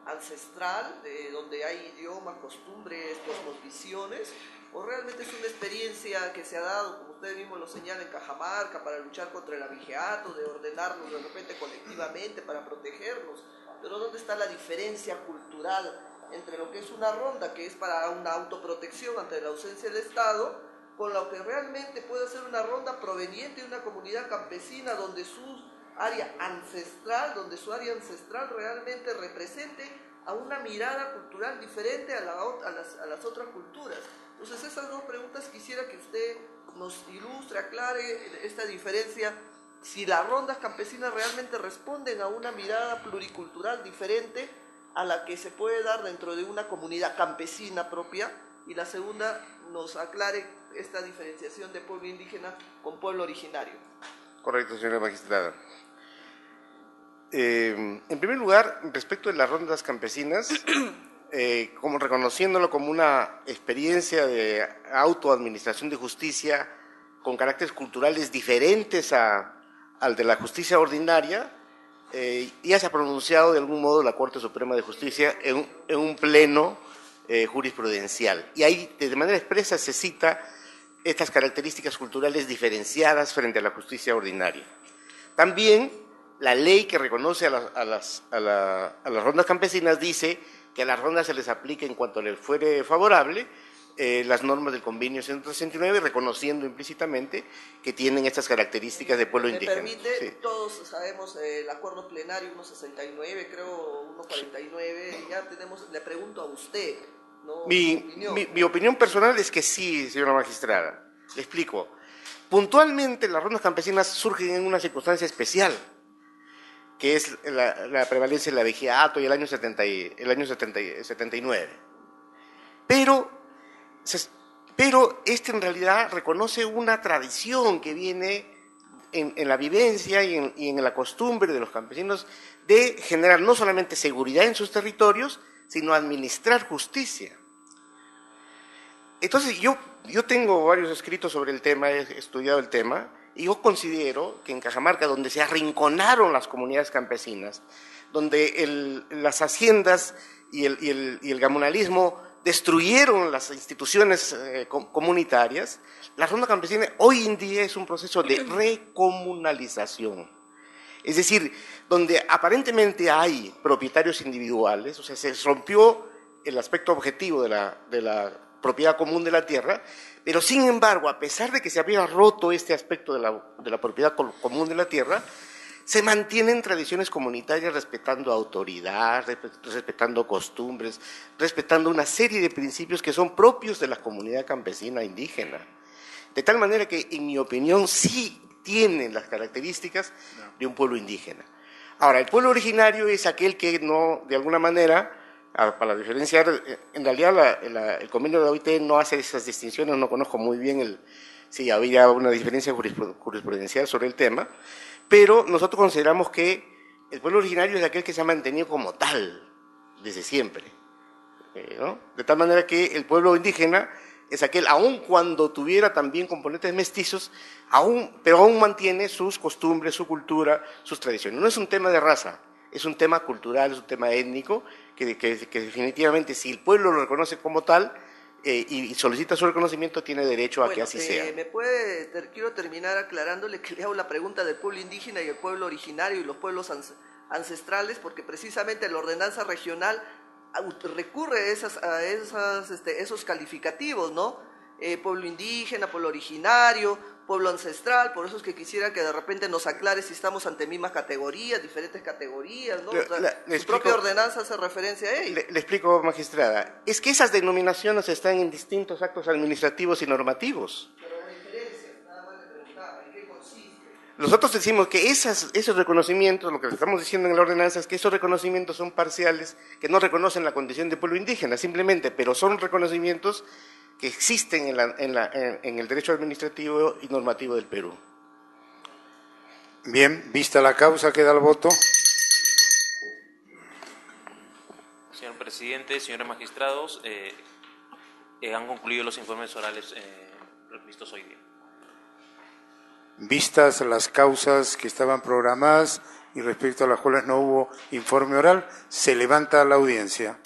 ancestral, donde hay idiomas, costumbres, cosmovisiones, o realmente es una experiencia que se ha dado, como ustedes mismos lo señalan, en Cajamarca, para luchar contra el abigeato, de ordenarnos de repente colectivamente para protegernos. Pero ¿dónde está la diferencia cultural entre lo que es una ronda, que es para una autoprotección ante la ausencia del Estado, con lo que realmente puede ser una ronda proveniente de una comunidad campesina donde su área ancestral realmente represente a una mirada cultural diferente a las otras culturas? Entonces, esas dos preguntas quisiera que usted nos ilustre, aclare esta diferencia, si las rondas campesinas realmente responden a una mirada pluricultural diferente a la que se puede dar dentro de una comunidad campesina propia, y la segunda, nos aclare esta diferenciación de pueblo indígena con pueblo originario. Correcto, señora magistrada. En primer lugar, respecto de las rondas campesinas, como reconociéndolo como una experiencia de autoadministración de justicia con caracteres culturales diferentes al de la justicia ordinaria, ya se ha pronunciado de algún modo la Corte Suprema de Justicia en un pleno jurisprudencial. Y ahí de manera expresa se cita estas características culturales diferenciadas frente a la justicia ordinaria. También la ley que reconoce a las rondas campesinas dice que a las rondas se les aplica, en cuanto les fuere favorable, las normas del convenio 169, reconociendo implícitamente que tienen estas características de pueblo indígena. ¿Me permite? Sí. Todos sabemos el acuerdo plenario 169, creo 149, ya tenemos, le pregunto a usted, ¿no? Mi opinión personal es que sí, señora magistrada. Le explico. Puntualmente las rondas campesinas surgen en una circunstancia especial, que es la prevalencia del abigeato y el año 79. Pero este en realidad reconoce una tradición que viene en la vivencia y en la costumbre de los campesinos de generar no solamente seguridad en sus territorios, sino administrar justicia. Entonces yo tengo varios escritos sobre el tema, he estudiado el tema, y yo considero que en Cajamarca, donde se arrinconaron las comunidades campesinas, donde las haciendas y el gamonalismo destruyeron las instituciones comunitarias, la ronda campesina hoy en día es un proceso de recomunalización. Es decir, donde aparentemente hay propietarios individuales, o sea, se rompió el aspecto objetivo de la propiedad común de la tierra, pero sin embargo, a pesar de que se había roto este aspecto de la propiedad común de la tierra, se mantienen tradiciones comunitarias respetando autoridad, respetando costumbres, respetando una serie de principios que son propios de la comunidad campesina indígena. De tal manera que, en mi opinión, sí tienen las características de un pueblo indígena. Ahora, el pueblo originario es aquel que no, de alguna manera, para diferenciar, en realidad el convenio de la OIT no hace esas distinciones, no conozco muy bien si había una diferencia jurisprudencial sobre el tema, pero nosotros consideramos que el pueblo originario es aquel que se ha mantenido como tal desde siempre, ¿no? De tal manera que el pueblo indígena es aquel, aun cuando tuviera también componentes mestizos, pero aún mantiene sus costumbres, su cultura, sus tradiciones. No es un tema de raza, es un tema cultural, es un tema étnico, que definitivamente si el pueblo lo reconoce como tal y solicita su reconocimiento, tiene derecho a que así sea. Quiero terminar aclarándole que le hago la pregunta del pueblo indígena y el pueblo originario y los pueblos ancestrales, porque precisamente la ordenanza regional recurre a esos calificativos, ¿no? Pueblo indígena, pueblo originario, pueblo ancestral, por eso es que quisiera que de repente nos aclare si estamos ante mismas categorías, diferentes categorías, ¿no? Su propia ordenanza hace referencia a ello. Le explico, magistrada, es que esas denominaciones están en distintos actos administrativos y normativos. Pero la diferencia, nada más le preguntaba, ¿en qué consiste? Nosotros decimos que esos reconocimientos, lo que estamos diciendo en la ordenanza es que esos reconocimientos son parciales, que no reconocen la condición de pueblo indígena, simplemente, pero son reconocimientos que existen en el derecho administrativo y normativo del Perú. Bien, vista la causa, queda el voto. Señor presidente, señores magistrados, han concluido los informes orales vistos hoy día. Vistas las causas que estaban programadas y respecto a las cuales no hubo informe oral, se levanta la audiencia.